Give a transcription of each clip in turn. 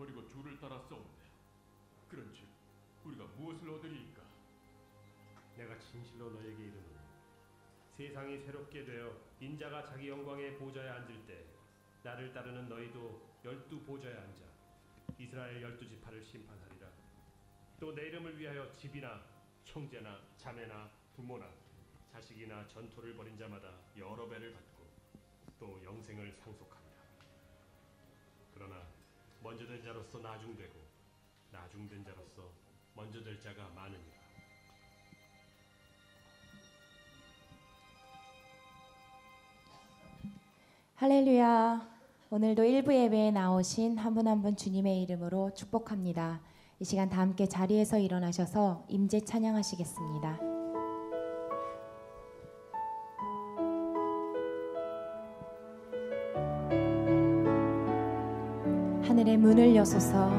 버리고 주를 따랐사온데 그런즉 우리가 무엇을 얻으리이까? 내가 진실로 너에게 이르노니 세상이 새롭게 되어 인자가 자기 영광의 보좌에 앉을 때 나를 따르는 너희도 12보좌에 앉아 이스라엘 12지파를 심판하리라. 또 내 이름을 위하여 집이나 형제나 자매나 부모나 자식이나 전토를 벌인 자마다 여러 배를 받고 또 영생을 상속하리라. 그러나 먼저 된 자로서 나중되고 나중된 자로서 먼저 될 자가 많으니라. 할렐루야. 오늘도 일부 예배에 나오신 한 분 한 분 주님의 이름으로 축복합니다. 이 시간 다 함께 자리에서 일어나셔서 임재 찬양하시겠습니다. 하늘의 문을 여소서,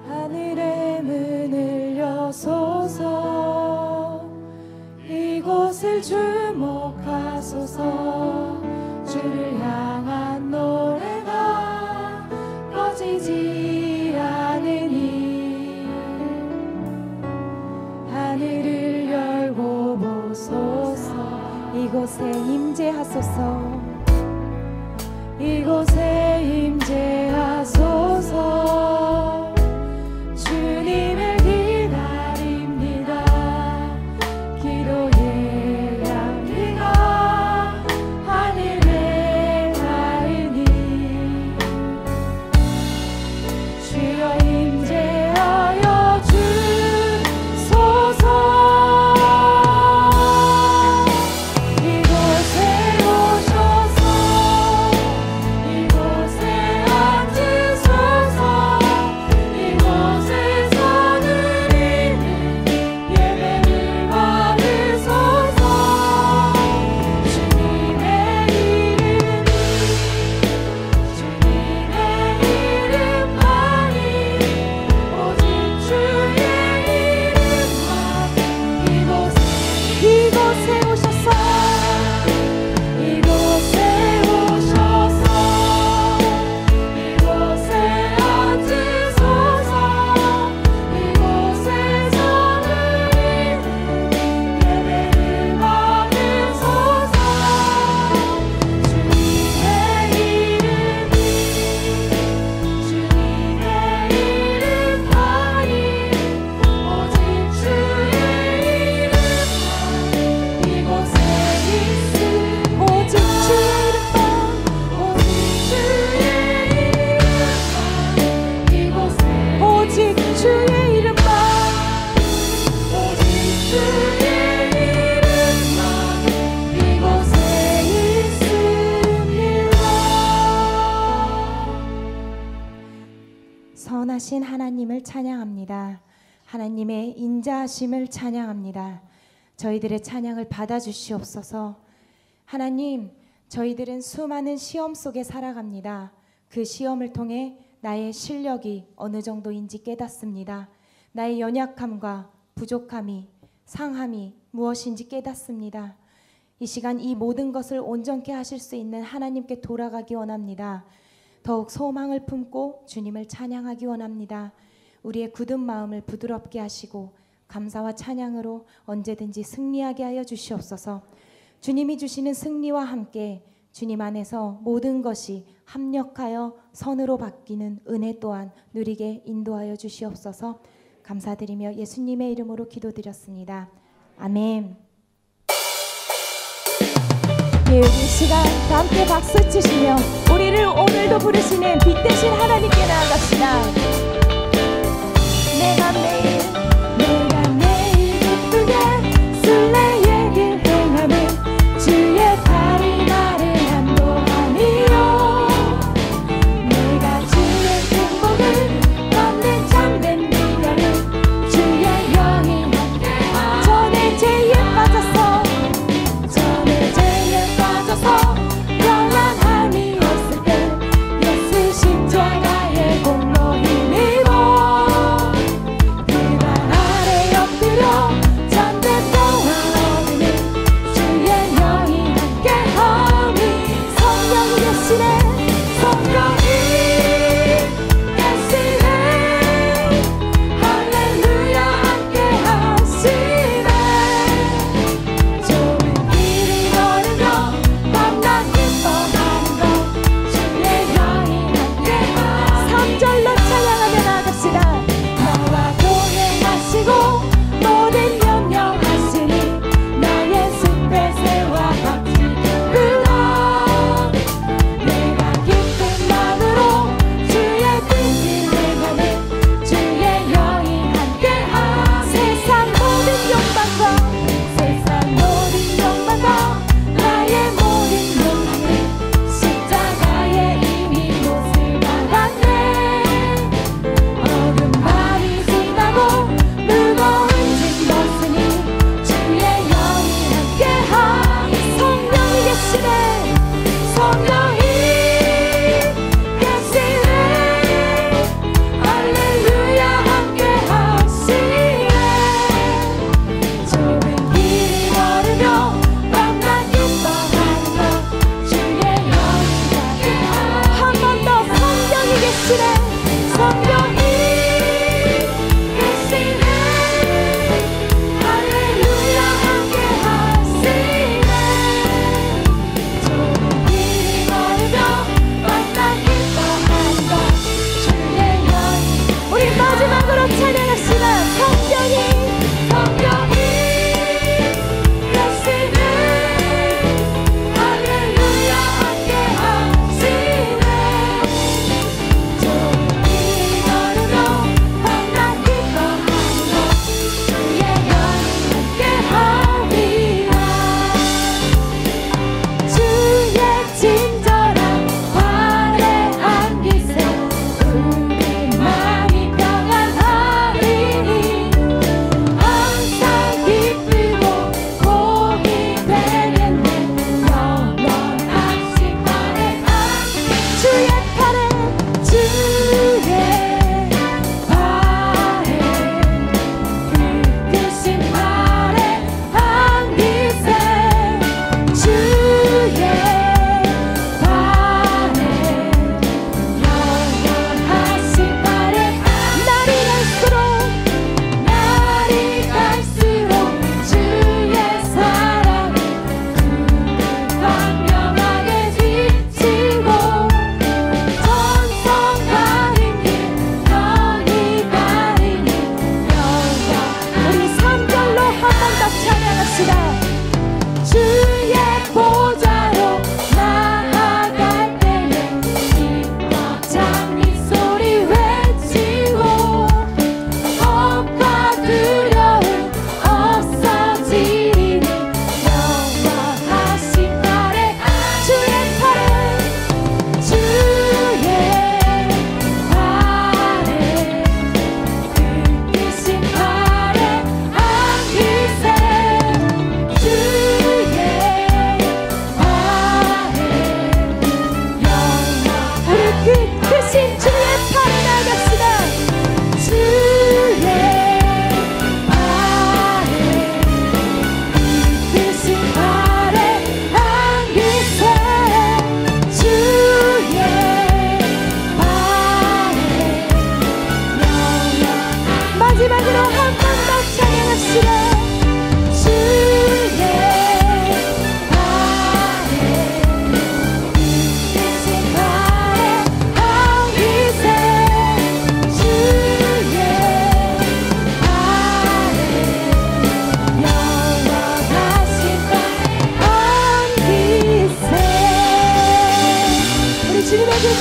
하늘의 문을 여소서, 이곳을 주목하소서. 주를 향한 노래가 꺼지지 않으니 하늘을 열고 보소서. 이곳에 임재하소서, 이곳에 임재하소서. 주님을 기다립니다. 기도의 향기가 하늘에 닿으니 주여 임재하여 주소서. 이곳에 오셔서 이곳에 앉으소서. 이곳에서 누리는 예배를 받으소서. 주님의 이름이 주님의 이름만이 오직 주의 이름만. 이곳에 오셔서 이곳에 오셔서 이곳에 앉으소서. 이곳에서 누리는 예배를 받으소서. 주님의 이름이 주님의 이름만이 오직 주의 이름만. 이곳에 있음 오직 주의 이름만. 오직 주의 이름만. 이곳에 오직 주의 이름만. 오직 주의 이름만. 이곳에 있습니다. 선하신 하나님을 찬양합니다. 하나님의 인자하심을 찬양합니다. 저희들의 찬양을 받아주시옵소서. 하나님, 저희들은 수많은 시험 속에 살아갑니다. 그 시험을 통해 나의 실력이 어느 정도인지 깨닫습니다. 나의 연약함과 부족함이, 상함이 무엇인지 깨닫습니다. 이 시간 이 모든 것을 온전케 하실 수 있는 하나님께 돌아가기 원합니다. 더욱 소망을 품고 주님을 찬양하기 원합니다. 우리의 굳은 마음을 부드럽게 하시고 감사와 찬양으로 언제든지 승리하게 하여 주시옵소서. 주님이 주시는 승리와 함께 주님 안에서 모든 것이 합력하여 선으로 바뀌는 은혜 또한 누리게 인도하여 주시옵소서. 감사드리며 예수님의 이름으로 기도드렸습니다. 아멘. 예, 이 시간 다 함께 박수 치시며 우리를 오늘도 부르시는 빛 대신 하나님께 나아갑시다. 내가 매일 기쁘게 순례의 길 행함은 주의 팔이 나를 인도하니요. 내가 주의 행복을 얻는 참된 비결은 주의 영이 전에 죄에 빠져서 평안함이 없을 때 예수 십자가의 공로 힘입어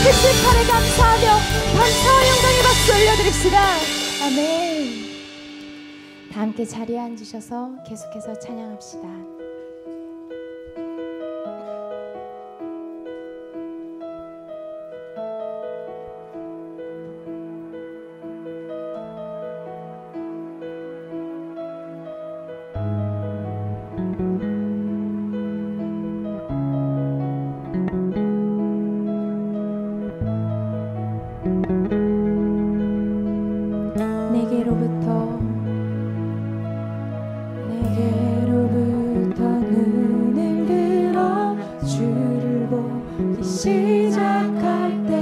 뜻뜻하게 감사하며 감사와 영광의 박수 올려드립시다. 아멘. 다 함께 자리에 앉으셔서 계속해서 찬양합시다. 내게로부터 눈을 들어 주를 보기 시작할 때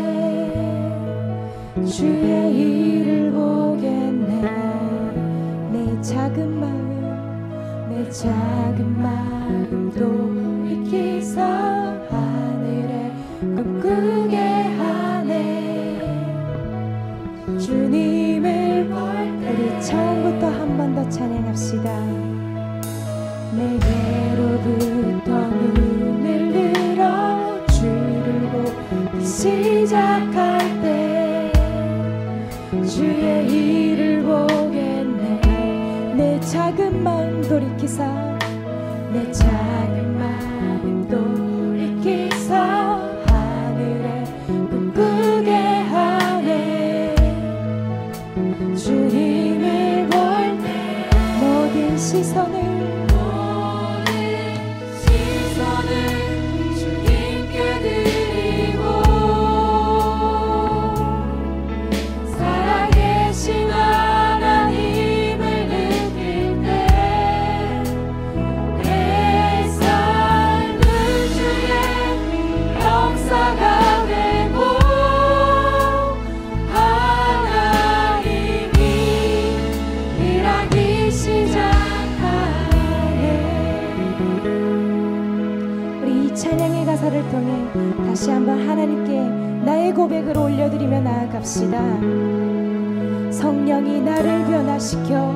주의 일을 보겠네. 내 작은 마음도 익히사 하늘에 꿈꾸게 하네. 주님을 볼 때 우리 처음부터 한 번 더 찬양합시다. 내게로부터 눈을 들어 주를 보기 시작할 때 주의 일을 보겠네. 내 작은 마음 돌이키사 내 작은 마음 돌이키사 하늘에 꿈꾸게 하네. 주님을 볼 때 모든 시선을 주님께 드리고 살아계신 하나님을 느낄 때 내 삶은 주의 역사가 되고 하나님이 일하기 시작하네. 우리 이 찬양의 가사를 통해 다시 한번 하나님께 나의 고백을 올려드리며 나아갑시다. 성령이 나를 변화시켜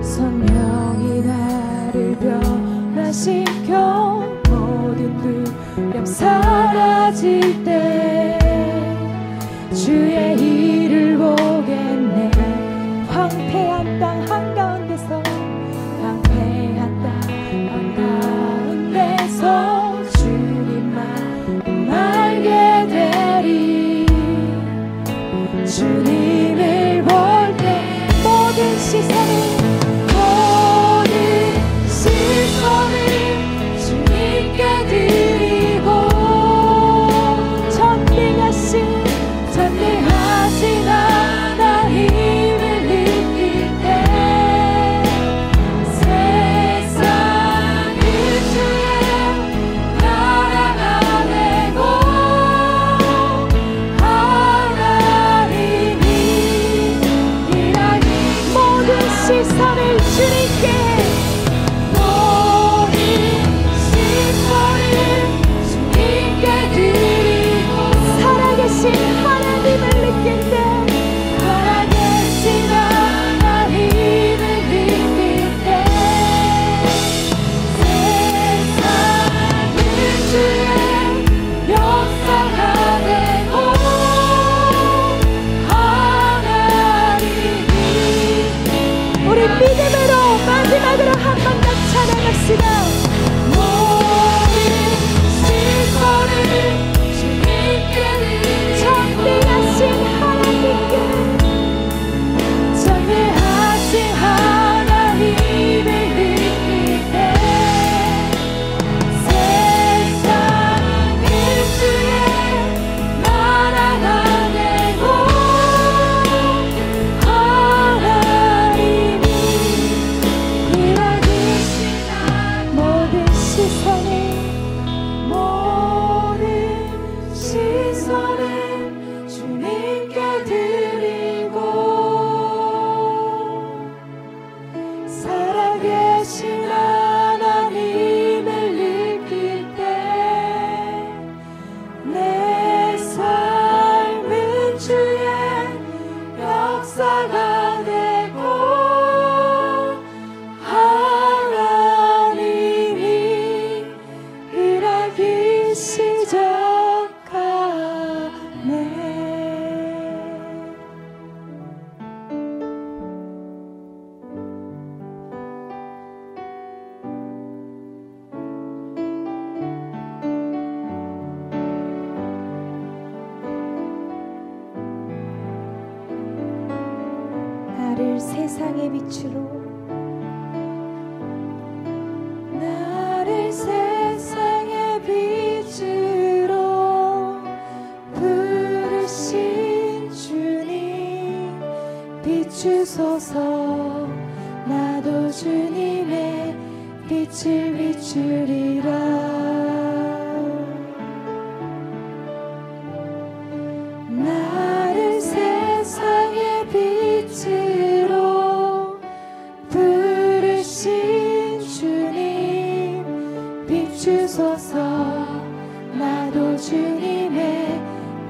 성령이 나를 변화시켜 모든 두려움 사라질 때 주의 일을 보겠네. 황폐한 땅 한가운데서 황폐한 땅 한가운데서 주님만 알게 되리. 주님을 볼 때 모든 시선을 주님께 드리고 전능하신 하나님을 느낄 때 세상은 주의 나라가 되고 하나님이 일하기 모든 시선을 주님께 살아계신 하나님을 느낄 때 살아계신 하나님을 느낄 때 세상은 주의 역사가 되고 하나님이 우리 믿음으로 마지막으로 한 번 더 찬양합시다. 모든 시선을 전능하신 하나님께 전능하신 하나님을 느낄 때 세상은 주의 나라가 되고 하나님이 일하기 시작. 모든 시선을 주님께 드리고 살아계신 하나님을 느낄 때 내 삶은 주의 역사가 되고 하나님이 일하기 시작 세상의 빛으로 나를 세상의 빛으로 부르신 주님 비추소서. 나도 주님의 빛을 비추리라. 나를 세상의 빛으로 부르신 주님 비추소서. 나도 주님의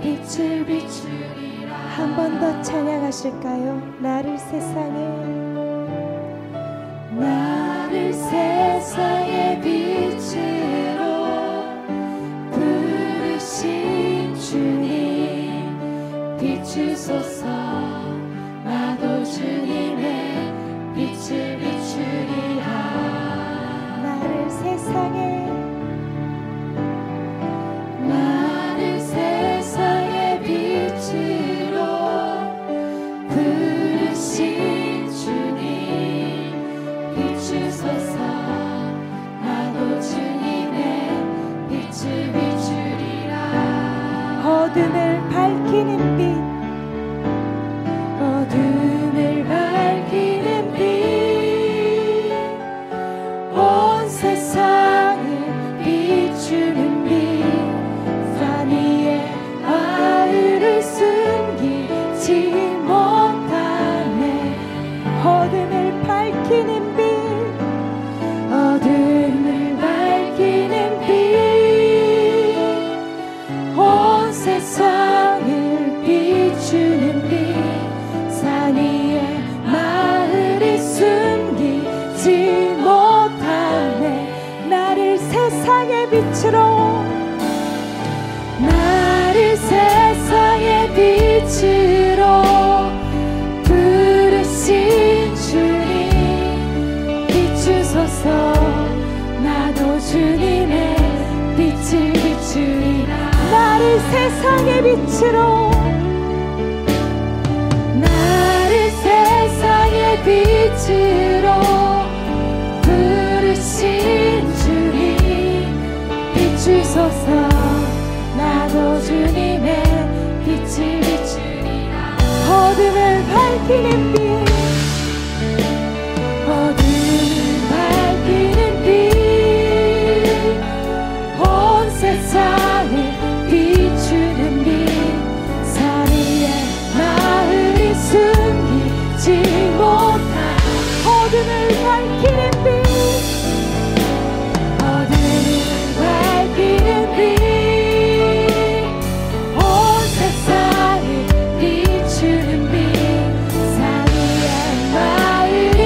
빛을 비추리라. 한 번 더 찬양하실까요? 나를 세상의 빛으로 부르신 주님 비추소서. 나도 주님의 빛을 비추리라. 나를 세상의 빛으로 부르신 주님 비추소서. 나도 주님의 빛을 비추리라. 어둠을 밝히는 빛, 어둠을 밝히는 빛, 온 세상을 비추는 빛, 산 위에 마을을 숨기지 못하네. 어둠을 밝히는 빛, 어둠을 밝히는 빛, 온 세상을 비추는 빛, 산 위에 마을을 숨기지 못하네. 나를 세상의 빛으로, 나를 세상의 빛으로 부르신 주님 비추소서. 나도 주님의 빛을 비추리라. 나를 세상의 빛으로, 나를 세상의 빛으로 부르신 주님 비추소서. 나도 주님의 빛을 비추리라. 어둠을 밝히는 빛, 어둠을 밝히는 빛, 온 세상을 비추는 빛, 산 위에 마을이 숨기지 못한 어둠을 밝히는 빛, 어둠을 밝히는 빛, 온 세상을 비추는 빛, 산 위에 마을이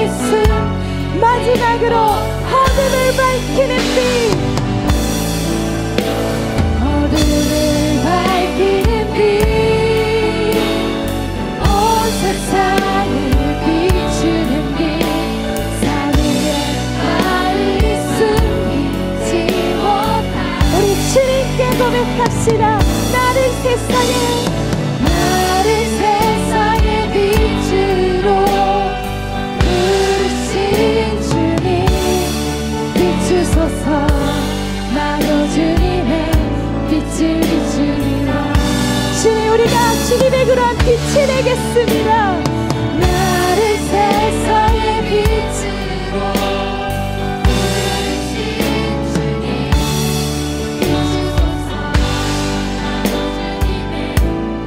마지막으로 어둠을 밝히는 빛, 어둠을 밝히는 빛, 온 세상을 비추는 빛, 산 위에 마을이 숨기지 못한. 우리 주님께 고백합시다. 나를 세상의 빛으로 부르신 주님 비추소서. 나도 주님의 빛을 비추리라. 주님, 우리가 주님의 그러한 빛이 되겠습니다. 나를 세상의 빛으로 부르신 주님 비추소서. 나도 주님의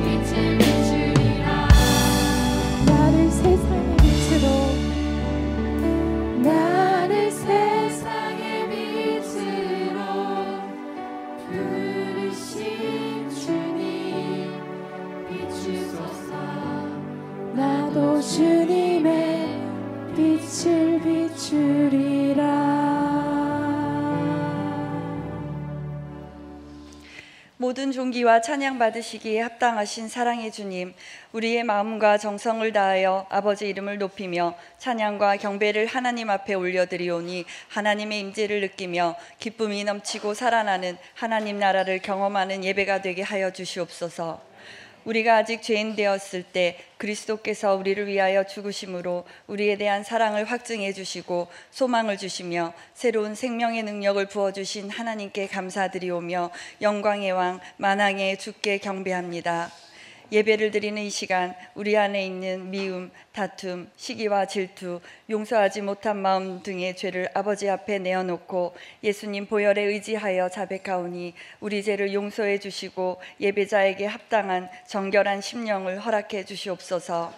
빛을 비추리라. 나를 세상의 빛으로, 나를 세상의 빛으로 부르신 주님 비추소서. 나도 주님의 빛을 비추리라. 모든 존귀와 찬양 받으시기에 합당하신 사랑의 주님, 우리의 마음과 정성을 다하여 아버지 이름을 높이며 찬양과 경배를 하나님 앞에 올려드리오니 하나님의 임재를 느끼며 기쁨이 넘치고 살아나는 하나님 나라를 경험하는 예배가 되게 하여 주시옵소서. 우리가 아직 죄인 되었을 때 그리스도께서 우리를 위하여 죽으심으로 우리에 대한 사랑을 확증해 주시고 소망을 주시며 새로운 생명의 능력을 부어주신 하나님께 감사드리오며 영광의 왕 만왕의 주께 경배합니다. 예배를 드리는 이 시간 우리 안에 있는 미움, 다툼, 시기와 질투, 용서하지 못한 마음 등의 죄를 아버지 앞에 내어놓고 예수님 보혈에 의지하여 자백하오니 우리 죄를 용서해 주시고 예배자에게 합당한 정결한 심령을 허락해 주시옵소서.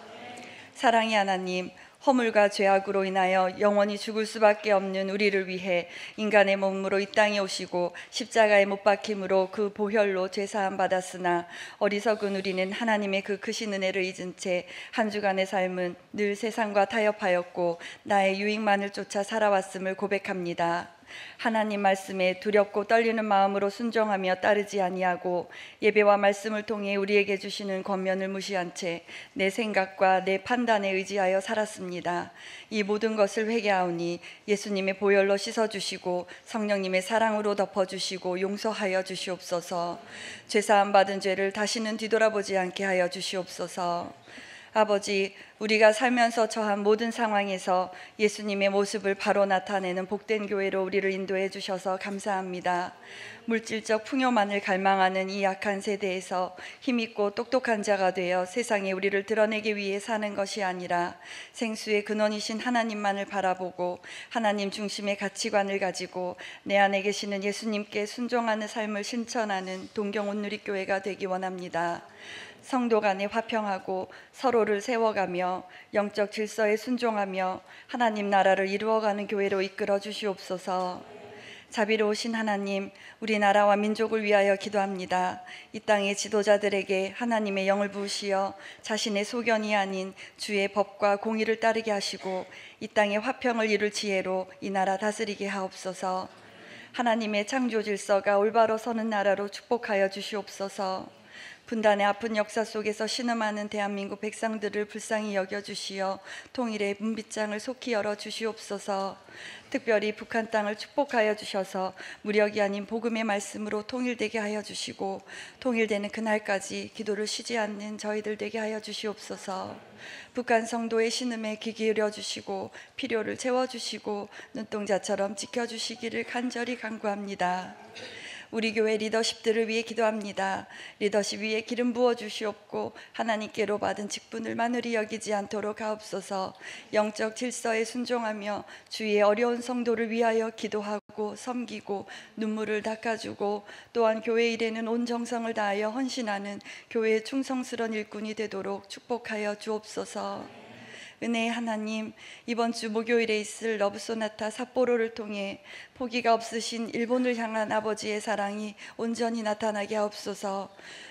사랑의 하나님, 허물과 죄악으로 인하여 영원히 죽을 수밖에 없는 우리를 위해 인간의 몸으로 이 땅에 오시고 십자가에 못 박힘으로 그 보혈로 죄사함 받았으나 어리석은 우리는 하나님의 그 크신 은혜를 잊은 채 한 주간의 삶은 늘 세상과 타협하였고 나의 유익만을 쫓아 살아왔음을 고백합니다. 하나님 말씀에 두렵고 떨리는 마음으로 순종하며 따르지 아니하고 예배와 말씀을 통해 우리에게 주시는 권면을 무시한 채 내 생각과 내 판단에 의지하여 살았습니다. 이 모든 것을 회개하오니 예수님의 보혈로 씻어주시고 성령님의 사랑으로 덮어주시고 용서하여 주시옵소서. 죄사함 받은 죄를 다시는 뒤돌아보지 않게 하여 주시옵소서. 아버지, 우리가 살면서 처한 모든 상황에서 예수님의 모습을 바로 나타내는 복된 교회로 우리를 인도해 주셔서 감사합니다. 물질적 풍요만을 갈망하는 이 약한 세대에서 힘있고 똑똑한 자가 되어 세상에 우리를 드러내기 위해 사는 것이 아니라 생수의 근원이신 하나님만을 바라보고 하나님 중심의 가치관을 가지고 내 안에 계시는 예수님께 순종하는 삶을 실천하는 동경온누리교회가 되기 원합니다. 성도 간에 화평하고 서로를 세워가며 영적 질서에 순종하며 하나님 나라를 이루어가는 교회로 이끌어 주시옵소서. 자비로우신 하나님, 우리나라와 민족을 위하여 기도합니다. 이 땅의 지도자들에게 하나님의 영을 부으시어 자신의 소견이 아닌 주의 법과 공의를 따르게 하시고 이 땅의 화평을 이룰 지혜로 이 나라 다스리게 하옵소서. 하나님의 창조 질서가 올바로 서는 나라로 축복하여 주시옵소서. 분단의 아픈 역사 속에서 신음하는 대한민국 백성들을 불쌍히 여겨주시어 통일의 문빗장을 속히 열어주시옵소서. 특별히 북한 땅을 축복하여 주셔서 무력이 아닌 복음의 말씀으로 통일되게 하여 주시고 통일되는 그날까지 기도를 쉬지 않는 저희들 되게 하여 주시옵소서. 북한 성도의 신음에 귀 기울여 주시고 필요를 채워주시고 눈동자처럼 지켜주시기를 간절히 간구합니다. 우리 교회 리더십들을 위해 기도합니다. 리더십 위에 기름 부어 주시옵고 하나님께로 받은 직분을 만으리 여기지 않도록 하옵소서. 영적 질서에 순종하며 주위의 어려운 성도를 위하여 기도하고 섬기고 눈물을 닦아주고 또한 교회 일에는 온 정성을 다하여 헌신하는 교회의 충성스러운 일꾼이 되도록 축복하여 주옵소서. 은혜의 하나님, 이번 주 목요일에 있을 러브소나타 삿포로를 통해 포기가 없으신 일본을 향한 아버지의 사랑이 온전히 나타나게 하옵소서.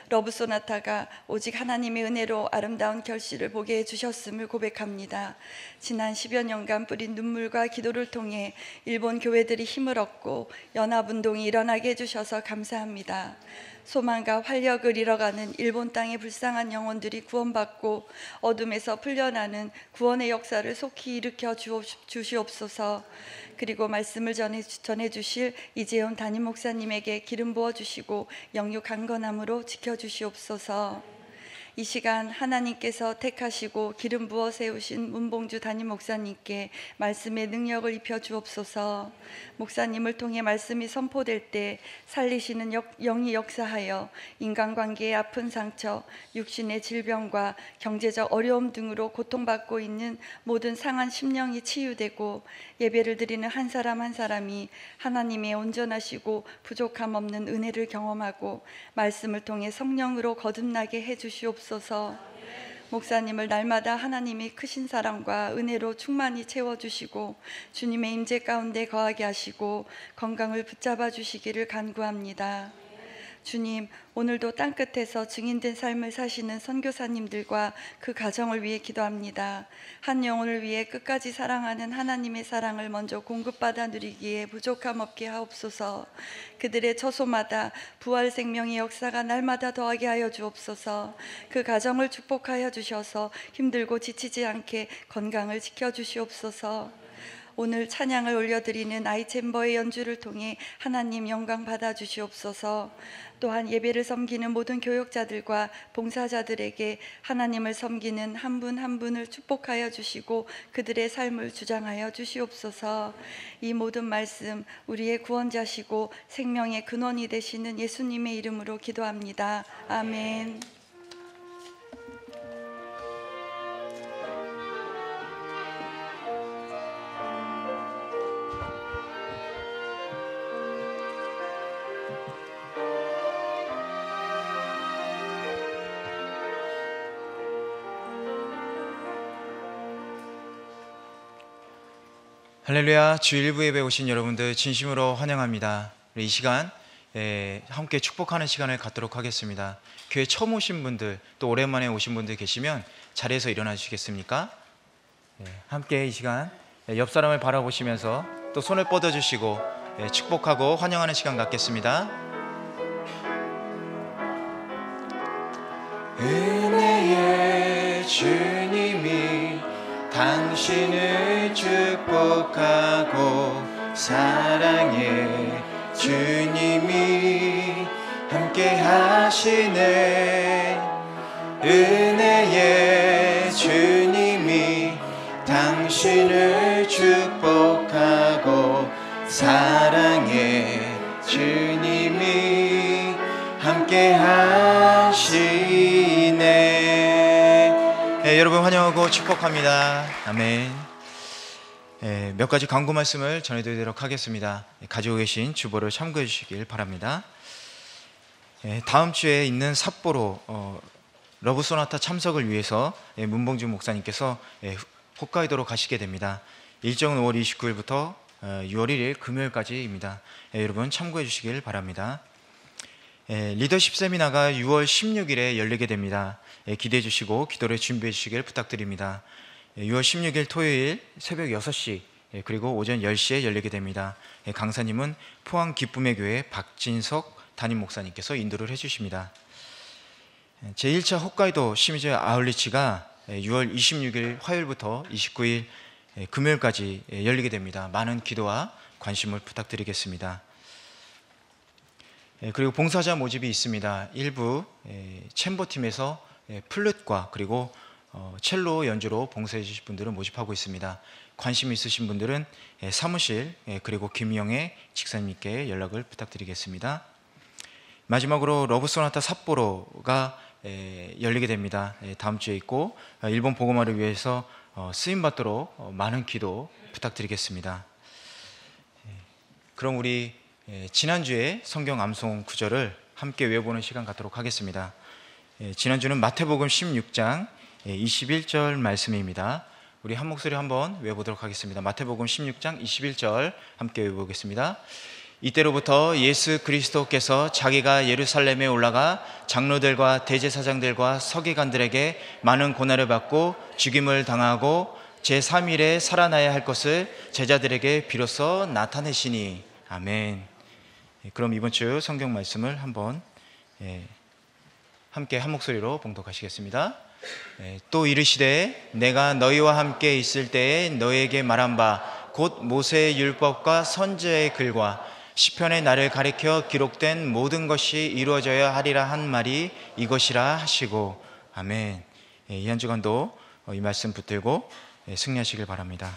러브소나타가 오직 하나님의 은혜로 아름다운 결실을 보게 해주셨음을 고백합니다. 지난 10여 년간 뿌린 눈물과 기도를 통해 일본 교회들이 힘을 얻고 연합운동이 일어나게 해주셔서 감사합니다. 소망과 활력을 잃어가는 일본 땅의 불쌍한 영혼들이 구원받고 어둠에서 풀려나는 구원의 역사를 속히 일으켜 주시옵소서. 그리고 말씀을 전해주실 이재훈 담임 목사님에게 기름 부어주시고 영육 강건함으로 지켜주시옵소서. 이 시간 하나님께서 택하시고 기름 부어 세우신 문봉주 담임 목사님께 말씀의 능력을 입혀 주옵소서. 목사님을 통해 말씀이 선포될 때 살리시는 영이 역사하여 인간관계의 아픈 상처, 육신의 질병과 경제적 어려움 등으로 고통받고 있는 모든 상한 심령이 치유되고 예배를 드리는 한 사람 한 사람이 하나님의 온전하시고 부족함 없는 은혜를 경험하고 말씀을 통해 성령으로 거듭나게 해주시옵소서. 목사님을 날마다 하나님의 크신 사랑과 은혜로 충만히 채워주시고 주님의 임재 가운데 거하게 하시고 건강을 붙잡아 주시기를 간구합니다. 주님, 오늘도 땅끝에서 증인된 삶을 사시는 선교사님들과 그 가정을 위해 기도합니다. 한 영혼을 위해 끝까지 사랑하는 하나님의 사랑을 먼저 공급받아 누리기에 부족함 없게 하옵소서. 그들의 처소마다 부활 생명의 역사가 날마다 더하게 하여 주옵소서. 그 가정을 축복하여 주셔서 힘들고 지치지 않게 건강을 지켜주시옵소서. 오늘 찬양을 올려드리는 아이챔버의 연주를 통해 하나님 영광 받아 주시옵소서. 또한 예배를 섬기는 모든 교역자들과 봉사자들에게 하나님을 섬기는 한 분 한 분을 축복하여 주시고 그들의 삶을 주장하여 주시옵소서. 이 모든 말씀 우리의 구원자시고 생명의 근원이 되시는 예수님의 이름으로 기도합니다. 아멘. 할렐루야. 주 일부 예배 오신 여러분들 진심으로 환영합니다. 이 시간 함께 축복하는 시간을 갖도록 하겠습니다. 교회 처음 오신 분들, 또 오랜만에 오신 분들 계시면 자리에서 일어나 주시겠습니까? 함께 이 시간 옆 사람을 바라보시면서 또 손을 뻗어주시고 축복하고 환영하는 시간 갖겠습니다. 은혜의 주님이 당신을 축복하고 사랑의 주님이 함께 하시네. 은혜의 주님이 당신을 축복하고 사랑의 주님이 함께 하시네. 여러분 환영하고 축복합니다. 아멘. 몇 가지 광고 말씀을 전해드리도록 하겠습니다. 가지고 계신 주보를 참고해 주시길 바랍니다. 다음 주에 있는 삿포로 러브 소나타 참석을 위해서 문봉주 목사님께서 홋카이도로 가시게 됩니다. 일정은 5월 29일부터 6월 1일 금요일까지입니다. 여러분 참고해 주시길 바랍니다. 리더십 세미나가 6월 16일에 열리게 됩니다. 기대해 주시고 기도를 준비해 주시길 부탁드립니다. 6월 16일 토요일 새벽 6시 그리고 오전 10시에 열리게 됩니다. 강사님은 포항 기쁨의 교회 박진석 담임 목사님께서 인도를 해주십니다. 제1차 홋카이도 시미즈 아울리치가 6월 26일 화요일부터 29일 금요일까지 열리게 됩니다. 많은 기도와 관심을 부탁드리겠습니다. 그리고 봉사자 모집이 있습니다. 일부 챔버팀에서 플룻과 그리고 첼로 연주로 봉사해 주실 분들은 모집하고 있습니다. 관심 있으신 분들은 사무실 그리고 김영애 직사님께 연락을 부탁드리겠습니다. 마지막으로 러브 소나타 삿포로가 열리게 됩니다. 다음 주에 있고 일본 복음화를 위해서 쓰임 받도록 많은 기도 부탁드리겠습니다. 그럼 우리 지난주에 성경 암송 구절을 함께 외워보는 시간 갖도록 하겠습니다. 지난주는 마태복음 16장 21절 말씀입니다. 우리 한 목소리 한번 외워보도록 하겠습니다. 마태복음 16장 21절 함께 외워보겠습니다. 이때로부터 예수 그리스도께서 자기가 예루살렘에 올라가 장로들과 대제사장들과 서기관들에게 많은 고난을 받고 죽임을 당하고 제3일에 살아나야 할 것을 제자들에게 비로소 나타내시니. 아멘. 그럼 이번 주 성경 말씀을 한번 함께 한 목소리로 봉독하시겠습니다. 또 이르시되 내가 너희와 함께 있을 때에 너희에게 말한 바 곧 모세의 율법과 선지자의 글과 시편의 나를 가리켜 기록된 모든 것이 이루어져야 하리라 한 말이 이것이라 하시고. 아멘. 이 한 주간도 이 말씀 붙들고 승리하시길 바랍니다.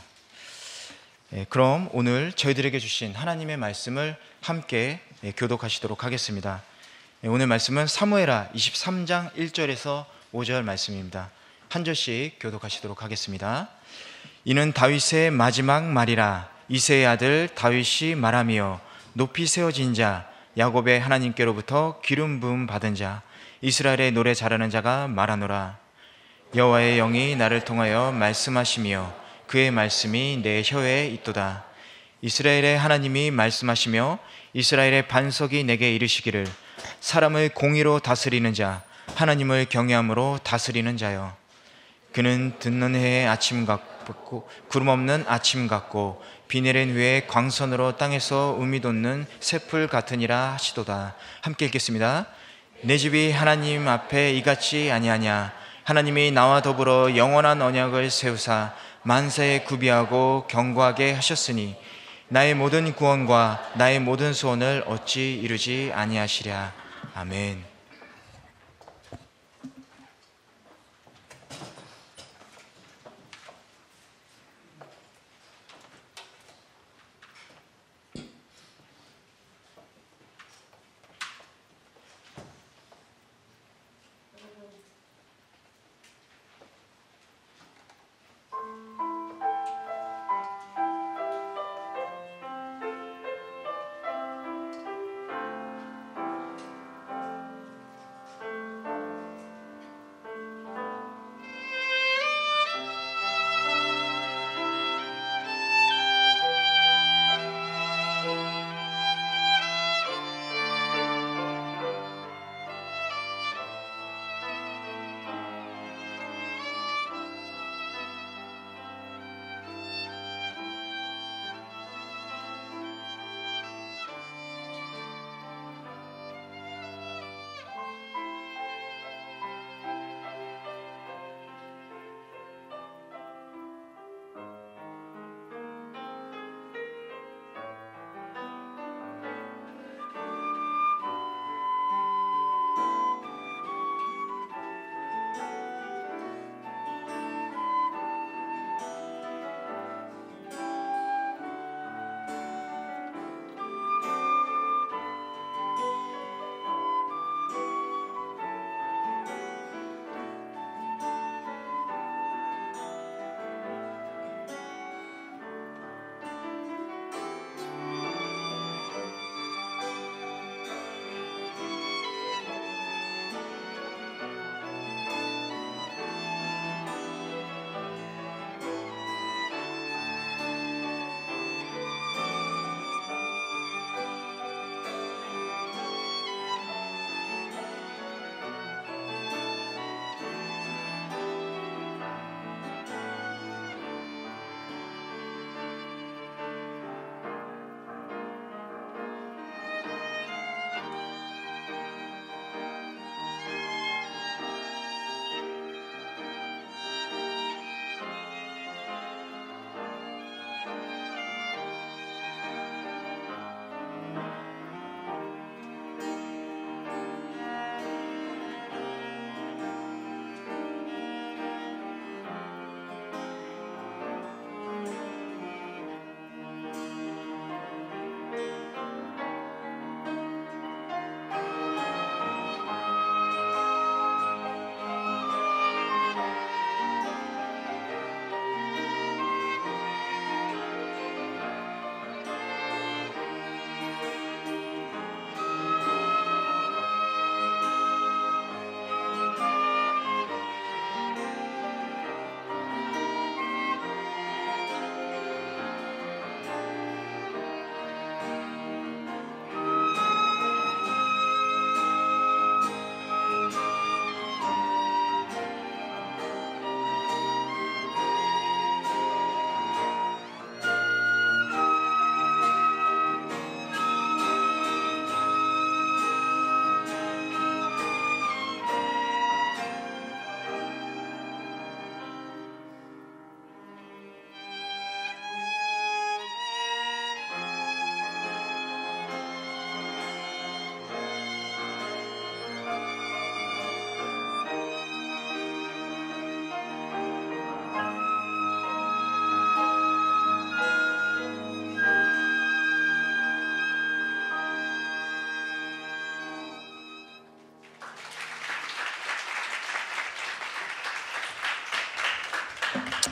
그럼 오늘 저희들에게 주신 하나님의 말씀을 함께 교독하시도록 하겠습니다. 오늘 말씀은 사무엘하 23장 1절에서 5절 말씀입니다. 한 절씩 교독하시도록 하겠습니다. 이는 다윗의 마지막 말이라. 이새의 아들 다윗이 말하며 높이 세워진 자, 야곱의 하나님께로부터 기름 부음 받은 자, 이스라엘의 노래 잘하는 자가 말하노라. 여호와의 영이 나를 통하여 말씀하시며 그의 말씀이 내 혀에 있도다. 이스라엘의 하나님이 말씀하시며 이스라엘의 반석이 내게 이르시기를 사람을 공의로 다스리는 자, 하나님을 경외함으로 다스리는 자여. 그는 듣는 해의 아침 같고 구름 없는 아침 같고 비 내린 후에 광선으로 땅에서 음이 돋는 새풀 같으니라 하시도다. 함께 읽겠습니다. 내 집이 하나님 앞에 이같이 아니하냐. 하나님이 나와 더불어 영원한 언약을 세우사 만사에 구비하고 경고하게 하셨으니 나의 모든 구원과 나의 모든 소원을 어찌 이루지 아니하시랴. 아멘.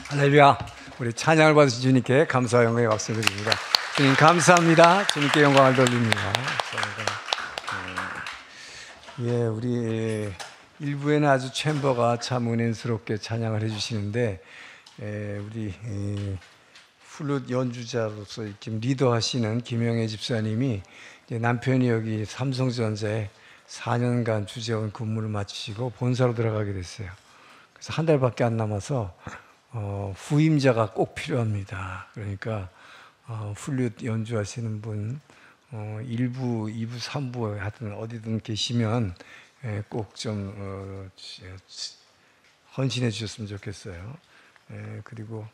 할렐루야. 우리 찬양을 받으신 주님께 감사와 영광의 박수를 드립니다. 주님 감사합니다. 주님께 영광을 돌립니다. 예, 우리 일부에는 아주 챔버가 참 은혜스럽게 찬양을 해주시는데, 우리 플룻 연주자로서 지금 리더하시는 김영애 집사님이 남편이 여기 삼성전자에 4년간 주재원 근무를 마치시고 본사로 들어가게 됐어요. 그래서 한 달밖에 안 남아서 후임자가 꼭 필요합니다. 그러니까 플룻 연주하시는 분 1부, 2부, 3부 하여튼 어디든 계시면 꼭 좀 헌신해 주셨으면 좋겠어요. 그리고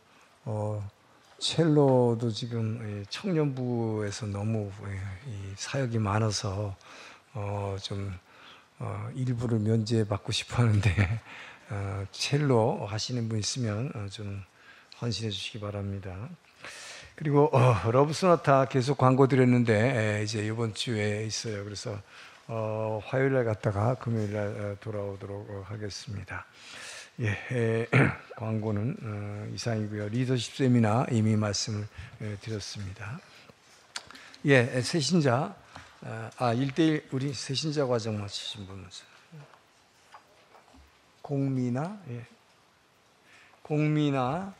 첼로도 지금 청년부에서 너무 이 사역이 많아서 좀 일부를 면제받고 싶어 하는데 첼로 하시는 분 있으면 좀 헌신해 주시기 바랍니다. 그리고 러브 소나타 계속 광고 드렸는데 이제 이번 주에 있어요. 그래서 화요일 날 갔다가 금요일 날 돌아오도록 하겠습니다. 예, 광고는 이상이고요. 리더십 세미나 이미 말씀을 드렸습니다. 예, 새신자 1대1 우리 새신자 과정 마치신 분은 공미나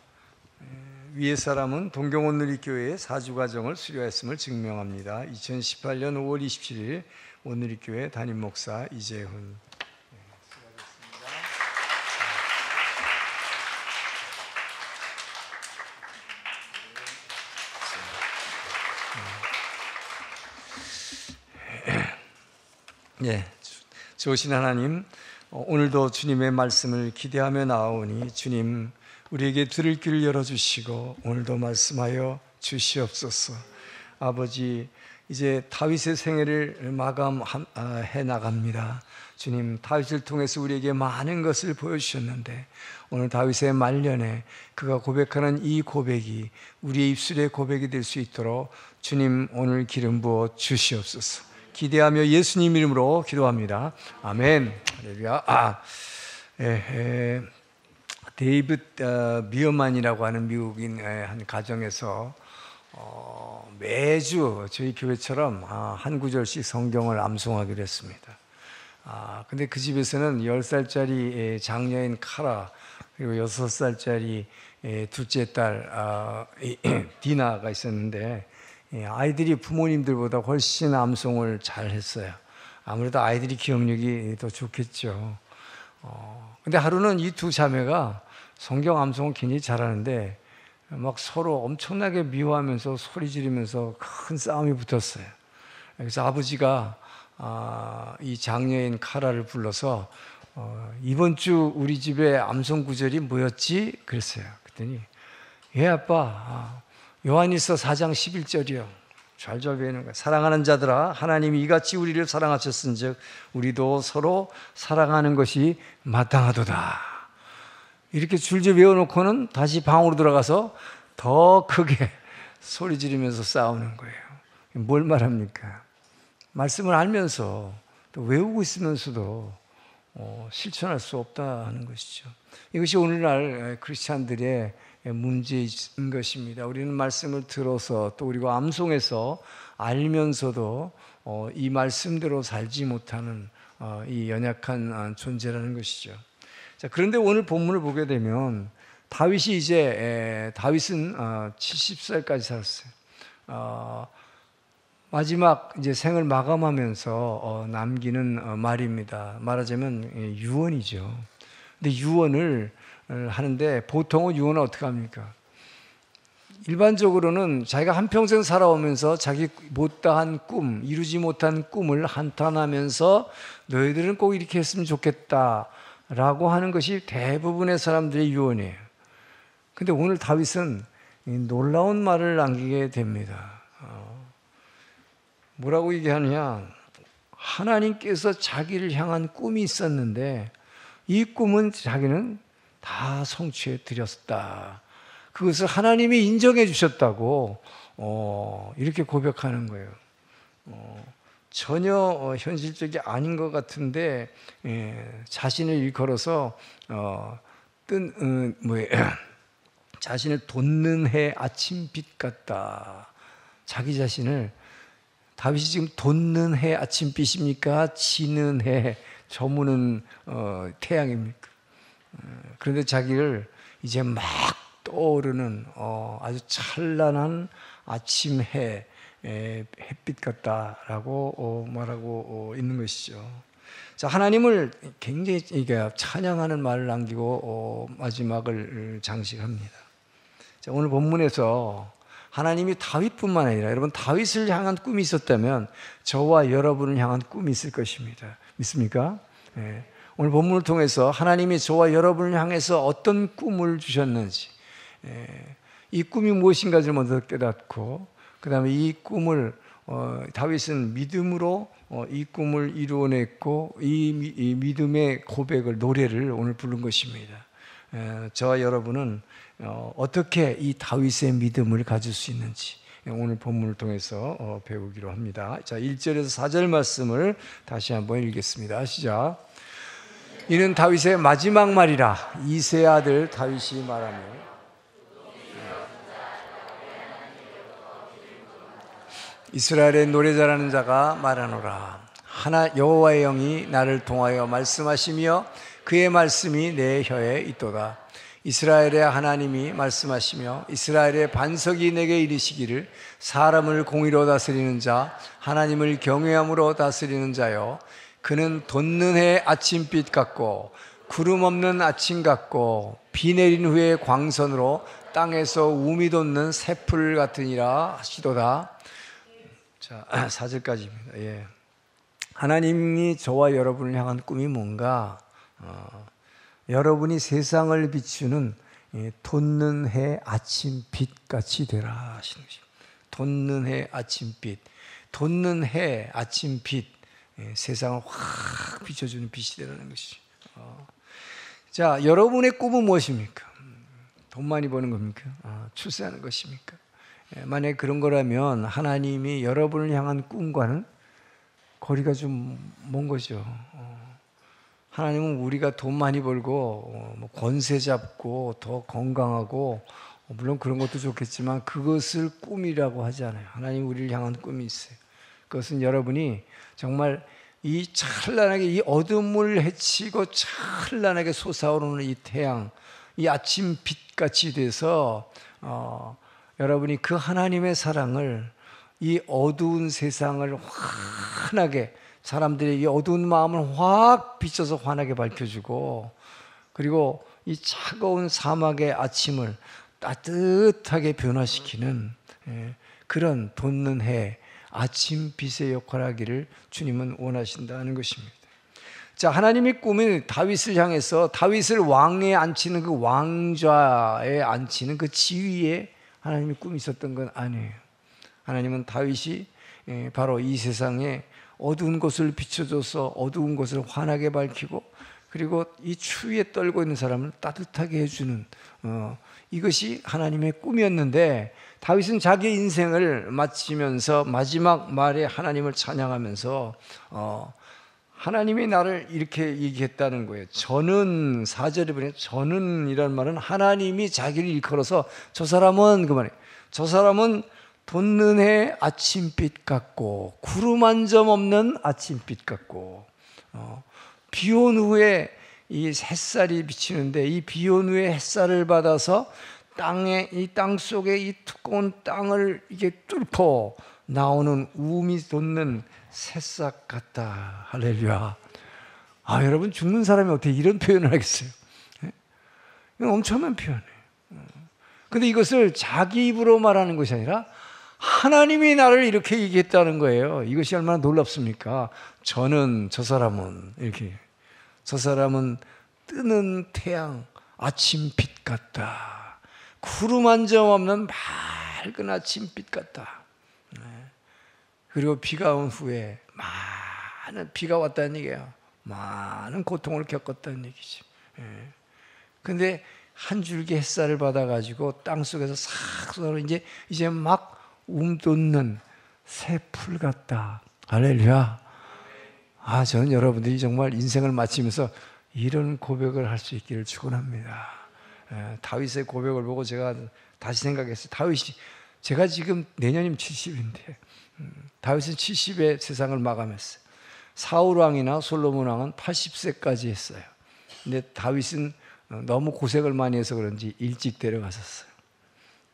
위의 사람은 동경원 누리교회의 4주 과정을 수료했음을 증명합니다. 2018년 5월 27일 온누리교회 담임 목사 이재훈. 예, 좋으신 하나님, 오늘도 주님의 말씀을 기대하며 나오니 주님 우리에게 들을 길을 열어주시고 오늘도 말씀하여 주시옵소서. 아버지, 이제 다윗의 생애를 마감해 나갑니다. 주님, 다윗을 통해서 우리에게 많은 것을 보여주셨는데 오늘 다윗의 말년에 그가 고백하는 이 고백이 우리의 입술의 고백이 될 수 있도록 주님 오늘 기름 부어 주시옵소서. 기대하며 예수님 이름으로 기도합니다. 아멘. 할렐루야. 데이비드 미어만이라고 하는 미국인 한 가정에서 매주 저희 교회처럼 한 구절씩 성경을 암송하기로 했습니다. 근데 그 집에서는 10살짜리 장녀인 카라 그리고 6살짜리 둘째 딸 디나가 있었는데 아이들이 부모님들보다 훨씬 암송을 잘 했어요. 아무래도 아이들이 기억력이 더 좋겠죠. 근데 하루는 이 두 자매가 성경 암송을 굉장히 잘하는데 막 서로 엄청나게 미워하면서 소리 지르면서 큰 싸움이 붙었어요. 그래서 아버지가 이 장녀인 카라를 불러서 이번 주 우리 집에 암송 구절이 뭐였지? 그랬어요. 그랬더니 아빠 요한일서 4장 11절이요. 잘 배우는 거야. 사랑하는 자들아, 하나님이 이같이 우리를 사랑하셨은즉 우리도 서로 사랑하는 것이 마땅하도다. 이렇게 줄줄 외워놓고는 다시 방으로 들어가서 더 크게 소리 지르면서 싸우는 거예요. 뭘 말합니까? 말씀을 알면서 또 외우고 있으면서도 실천할 수 없다는 것이죠. 이것이 오늘날 크리스찬들의 문제인 것입니다. 우리는 말씀을 들어서 또 우리가 암송해서 알면서도 이 말씀대로 살지 못하는 이 연약한 존재라는 것이죠. 자, 그런데 오늘 본문을 보게 되면 다윗은 70살까지 살았어요. 마지막 이제 생을 마감하면서 남기는 말입니다. 말하자면 유언이죠. 근데 유언을 하는데 보통은 유언을 어떻게 합니까? 일반적으로는 자기가 한평생 살아오면서 자기 못다한 꿈, 이루지 못한 꿈을 한탄하면서 너희들은 꼭 이렇게 했으면 좋겠다 라고 하는 것이 대부분의 사람들의 유언이에요. 근데 오늘 다윗은 놀라운 말을 남기게 됩니다. 뭐라고 얘기하느냐? 하나님께서 자기를 향한 꿈이 있었는데 이 꿈은 자기는 다 성취해 드렸다. 그것을 하나님이 인정해 주셨다고 이렇게 고백하는 거예요. 전혀 현실적이 아닌 것 같은데 자신을 일컬어서 자신을 돋는 해 아침빛 같다. 자기 자신을 다윗이 지금 돋는 해 아침빛입니까? 지는 해 저무는 태양입니까? 그런데 자기를 이제 막 떠오르는 아주 찬란한 아침 햇빛 같다라고 말하고 있는 것이죠. 자, 하나님을 굉장히 찬양하는 말을 남기고 마지막을 장식합니다. 자, 오늘 본문에서 하나님이 다윗뿐만 아니라 여러분 다윗을 향한 꿈이 있었다면 저와 여러분을 향한 꿈이 있을 것입니다. 믿습니까? 네. 오늘 본문을 통해서 하나님이 저와 여러분을 향해서 어떤 꿈을 주셨는지 이 꿈이 무엇인가를 먼저 깨닫고 그 다음에 이 꿈을 다윗은 믿음으로 이 꿈을 이루어냈고 이 믿음의 고백을 노래를 오늘 부른 것입니다. 저와 여러분은 어떻게 이 다윗의 믿음을 가질 수 있는지 오늘 본문을 통해서 배우기로 합니다. 자, 1절에서 4절 말씀을 다시 한번 읽겠습니다. 시작. 이는 다윗의 마지막 말이라. 이새의 아들 다윗이 말하며 이스라엘의 노래 잘하는 자가 말하노라. 하나 여호와의 영이 나를 통하여 말씀하시며 그의 말씀이 내 혀에 있도다. 이스라엘의 하나님이 말씀하시며 이스라엘의 반석이 내게 이르시기를 사람을 공의로 다스리는 자 하나님을 경외함으로 다스리는 자여 그는 돋는 해 아침빛 같고 구름 없는 아침 같고 비 내린 후에 광선으로 땅에서 우미 돋는 새풀 같으니라 하시도다. 자, 4절까지입니다. 예. 하나님이 저와 여러분을 향한 꿈이 뭔가? 여러분이 세상을 비추는 돋는 해 아침빛 같이 되라 하시는 것입니다. 돋는 해 아침빛, 돋는 해 아침빛, 세상을 확 비춰주는 빛이 되라는 것이죠. 자, 여러분의 꿈은 무엇입니까? 돈 많이 버는 겁니까? 출세하는 것입니까? 만약에 그런 거라면 하나님이 여러분을 향한 꿈과는 거리가 좀 먼 거죠. 하나님은 우리가 돈 많이 벌고 권세 잡고 더 건강하고 물론 그런 것도 좋겠지만 그것을 꿈이라고 하지 않아요. 하나님 우리를 향한 꿈이 있어요. 그것은 여러분이 정말 이 찬란하게 이 어둠을 헤치고 찬란하게 솟아오르는 이 태양, 이 아침 빛같이 돼서 여러분이 그 하나님의 사랑을 이 어두운 세상을 환하게 사람들의 이 어두운 마음을 확 비춰서 환하게 밝혀주고 그리고 이 차가운 사막의 아침을 따뜻하게 변화시키는 그런 돋는 해 아침 빛의 역할을 하기를 주님은 원하신다는 것입니다. 자, 하나님의 꿈은 다윗을 향해서 다윗을 왕에 앉히는 그 왕좌에 앉히는 그 지위에 하나님의 꿈이 있었던 건 아니에요. 하나님은 다윗이 바로 이 세상에 어두운 곳을 비춰줘서 어두운 곳을 환하게 밝히고 그리고 이 추위에 떨고 있는 사람을 따뜻하게 해주는 이것이 하나님의 꿈이었는데 다윗은 자기 인생을 마치면서 마지막 말에 하나님을 찬양하면서 하나님이 나를 이렇게 얘기했다는 거예요. 저는 4절에 보면 저는 이란 말은 하나님이 자기를 일컬어서 저 사람은 그 말이에요. 저 사람은 돋는 해 아침빛 같고 구름 한 점 없는 아침빛 같고 비 온 후에 이 햇살이 비치는데 이 비 온 후에 햇살을 받아서 이 땅 속에 이 두꺼운 땅을 이게 뚫고 나오는 우미 돋는 새싹 같다. 할렐루야. 여러분 죽는 사람이 어떻게 이런 표현을 하겠어요? 이건 엄청난 표현이에요. 근데 이것을 자기 입으로 말하는 것이 아니라 하나님이 나를 이렇게 얘기했다는 거예요. 이것이 얼마나 놀랍습니까? 저는 저 사람은 이렇게 저 사람은 뜨는 태양 아침빛 같다. 구름 한 점 없는 맑은 아침빛 같다. 그리고 비가 온 후에 많은 비가 왔다는 얘기예요. 많은 고통을 겪었다는 얘기죠. 근데 한 줄기 햇살을 받아가지고 땅 속에서 싹 쏟아 이제 막 움돋는 새 풀 같다. 할렐루야. 저는 여러분들이 정말 인생을 마치면서 이런 고백을 할 수 있기를 축원합니다. 다윗의 고백을 보고 제가 다시 생각했어요. 다윗이 제가 지금 내년이면 70인데 다윗은 70에 세상을 마감했어요. 사울 왕이나 솔로몬 왕은 80세까지 했어요. 근데 다윗은 너무 고생을 많이 해서 그런지 일찍 데려갔었어요.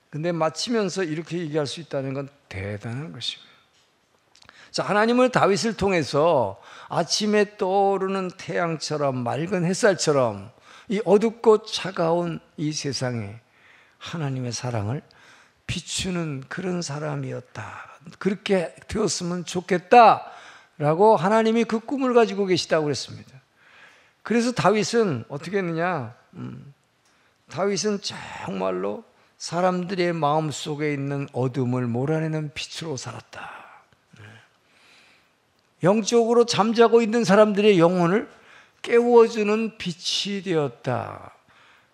근데 마치면서 이렇게 얘기할 수 있다는 건 대단한 것입니다. 자, 하나님은 다윗을 통해서 아침에 떠오르는 태양처럼 맑은 햇살처럼 이 어둡고 차가운 이 세상에 하나님의 사랑을 비추는 그런 사람이었다. 그렇게 되었으면 좋겠다라고 하나님이 그 꿈을 가지고 계시다고 그랬습니다. 그래서 다윗은 어떻게 했느냐? 다윗은 정말로 사람들의 마음 속에 있는 어둠을 몰아내는 빛으로 살았다. 영적으로 잠자고 있는 사람들의 영혼을 깨워주는 빛이 되었다.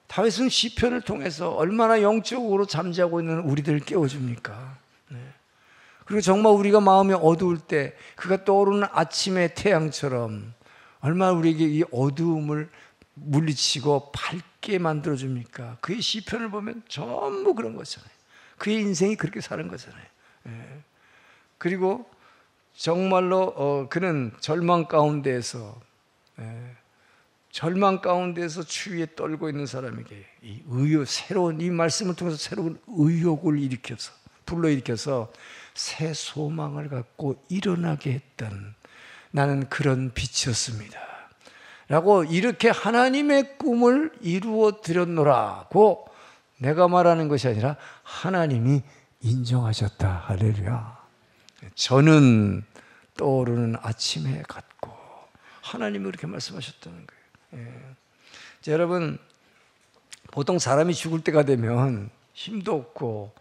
다윗은 시편을 통해서 얼마나 영적으로 잠자고 있는 우리들을 깨워줍니까? 그리고 정말 우리가 마음이 어두울 때 그가 떠오르는 아침의 태양처럼 얼마나 우리에게 이 어두움을 물리치고 밝게 만들어줍니까? 그의 시편을 보면 전부 그런 거잖아요. 그의 인생이 그렇게 사는 거잖아요. 그리고 정말로 그는 절망 가운데에서 추위에 떨고 있는 사람에게 이 새로운 이 말씀을 통해서 새로운 의욕을 불러일으켜서 새 소망을 갖고 일어나게 했던 나는 그런 빛이었습니다 라고 이렇게 하나님의 꿈을 이루어 드렸노라고 내가 말하는 것이 아니라 하나님이 인정하셨다. 할렐루야. 저는 떠오르는 아침에 같고 하나님이 그렇게 말씀하셨다는 거예요. 자, 여러분, 보통 사람이 죽을 때가 되면 힘도 없고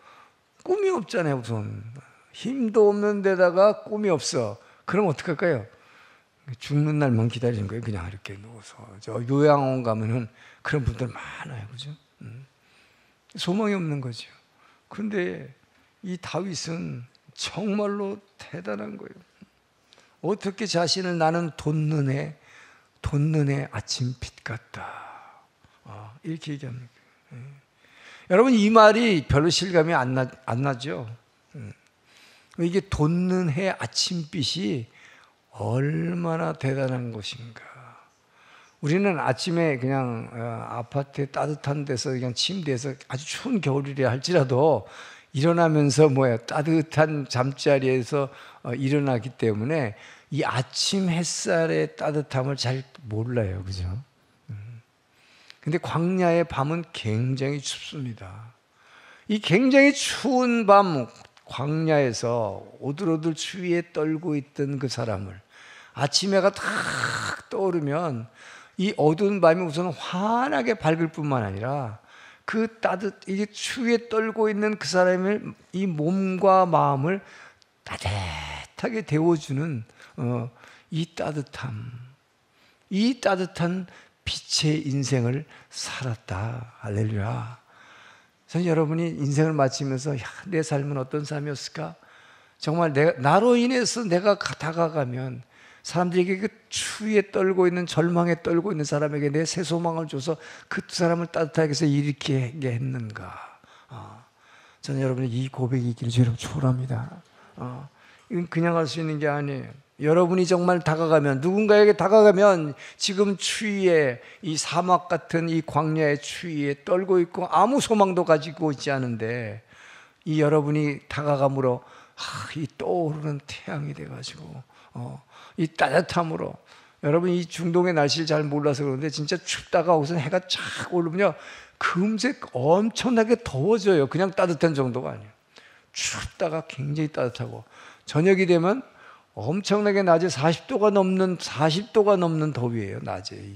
꿈이 없잖아요. 우선 힘도 없는 데다가 꿈이 없어. 그럼 어떡할까요? 죽는 날만 기다리는 거예요. 그냥 이렇게 누워서. 저 요양원 가면은 그런 분들 많아요. 그죠? 소망이 없는 거죠. 그런데 이 다윗은 정말로 대단한 거예요. 어떻게 자신을 나는 돋는 해 아침빛 같다. 이렇게 얘기합니다. 여러분, 이 말이 별로 실감이 안 나죠? 이게 돋는 해 아침빛이 얼마나 대단한 것인가. 우리는 아침에 그냥 아파트에 따뜻한 데서 그냥 침대에서 아주 추운 겨울이라 할지라도 일어나면서 따뜻한 잠자리에서 일어나기 때문에 이 아침 햇살의 따뜻함을 잘 몰라요. 그죠? 근데 광야의 밤은 굉장히 춥습니다. 이 굉장히 추운 밤 광야에서 오들오들 추위에 떨고 있던 그 사람을 아침 해가 탁 떠오르면 이 어두운 밤이 우선 환하게 밝을 뿐만 아니라 이게 추위에 떨고 있는 그 사람의 이 몸과 마음을 따뜻하게 데워주는 이 따뜻한 빛의 인생을 살았다. 할렐루야. 저는 여러분이 인생을 마치면서 내 삶은 어떤 삶이었을까? 정말 나로 인해서 내가 다가가면 사람들에게 그 추위에 떨고 있는 절망에 떨고 있는 사람에게 내 새 소망을 줘서 그 사람을 따뜻하게 해서 일으키게 했는가? 저는 여러분이 이 고백이 있기를 주님 축원합니다. 이건 그냥 할 수 있는 게 아니에요. 여러분이 정말 누군가에게 다가가면 지금 추위에 이 사막 같은 이 광야의 추위에 떨고 있고 아무 소망도 가지고 있지 않은데 이 여러분이 다가감으로 이 떠오르는 태양이 돼가지고 이 따뜻함으로 여러분 이 중동의 날씨를 잘 몰라서 그러는데 진짜 춥다가 우선 해가 쫙 오르면요 금세 엄청나게 더워져요. 그냥 따뜻한 정도가 아니에요. 춥다가 굉장히 따뜻하고 저녁이 되면 엄청나게 낮에 40도가 넘는 더위예요. 낮에.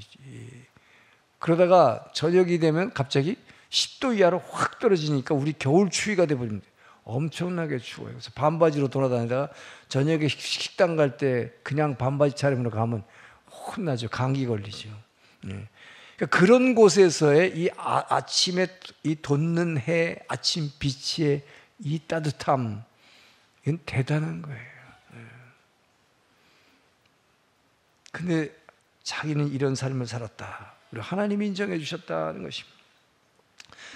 그러다가 저녁이 되면 갑자기 10도 이하로 확 떨어지니까 우리 겨울 추위가 돼버립니다. 엄청나게 추워요. 그래서 반바지로 돌아다니다가 저녁에 식당 갈 때 그냥 반바지 차림으로 가면 혼나죠. 감기 걸리죠. 그러니까 그런 곳에서의 이 아침에 이 돋는 해 아침 빛의 이 따뜻함, 이건 대단한 거예요. 근데 자기는 이런 삶을 살았다. 우리 하나님이 인정해 주셨다는 것입니다.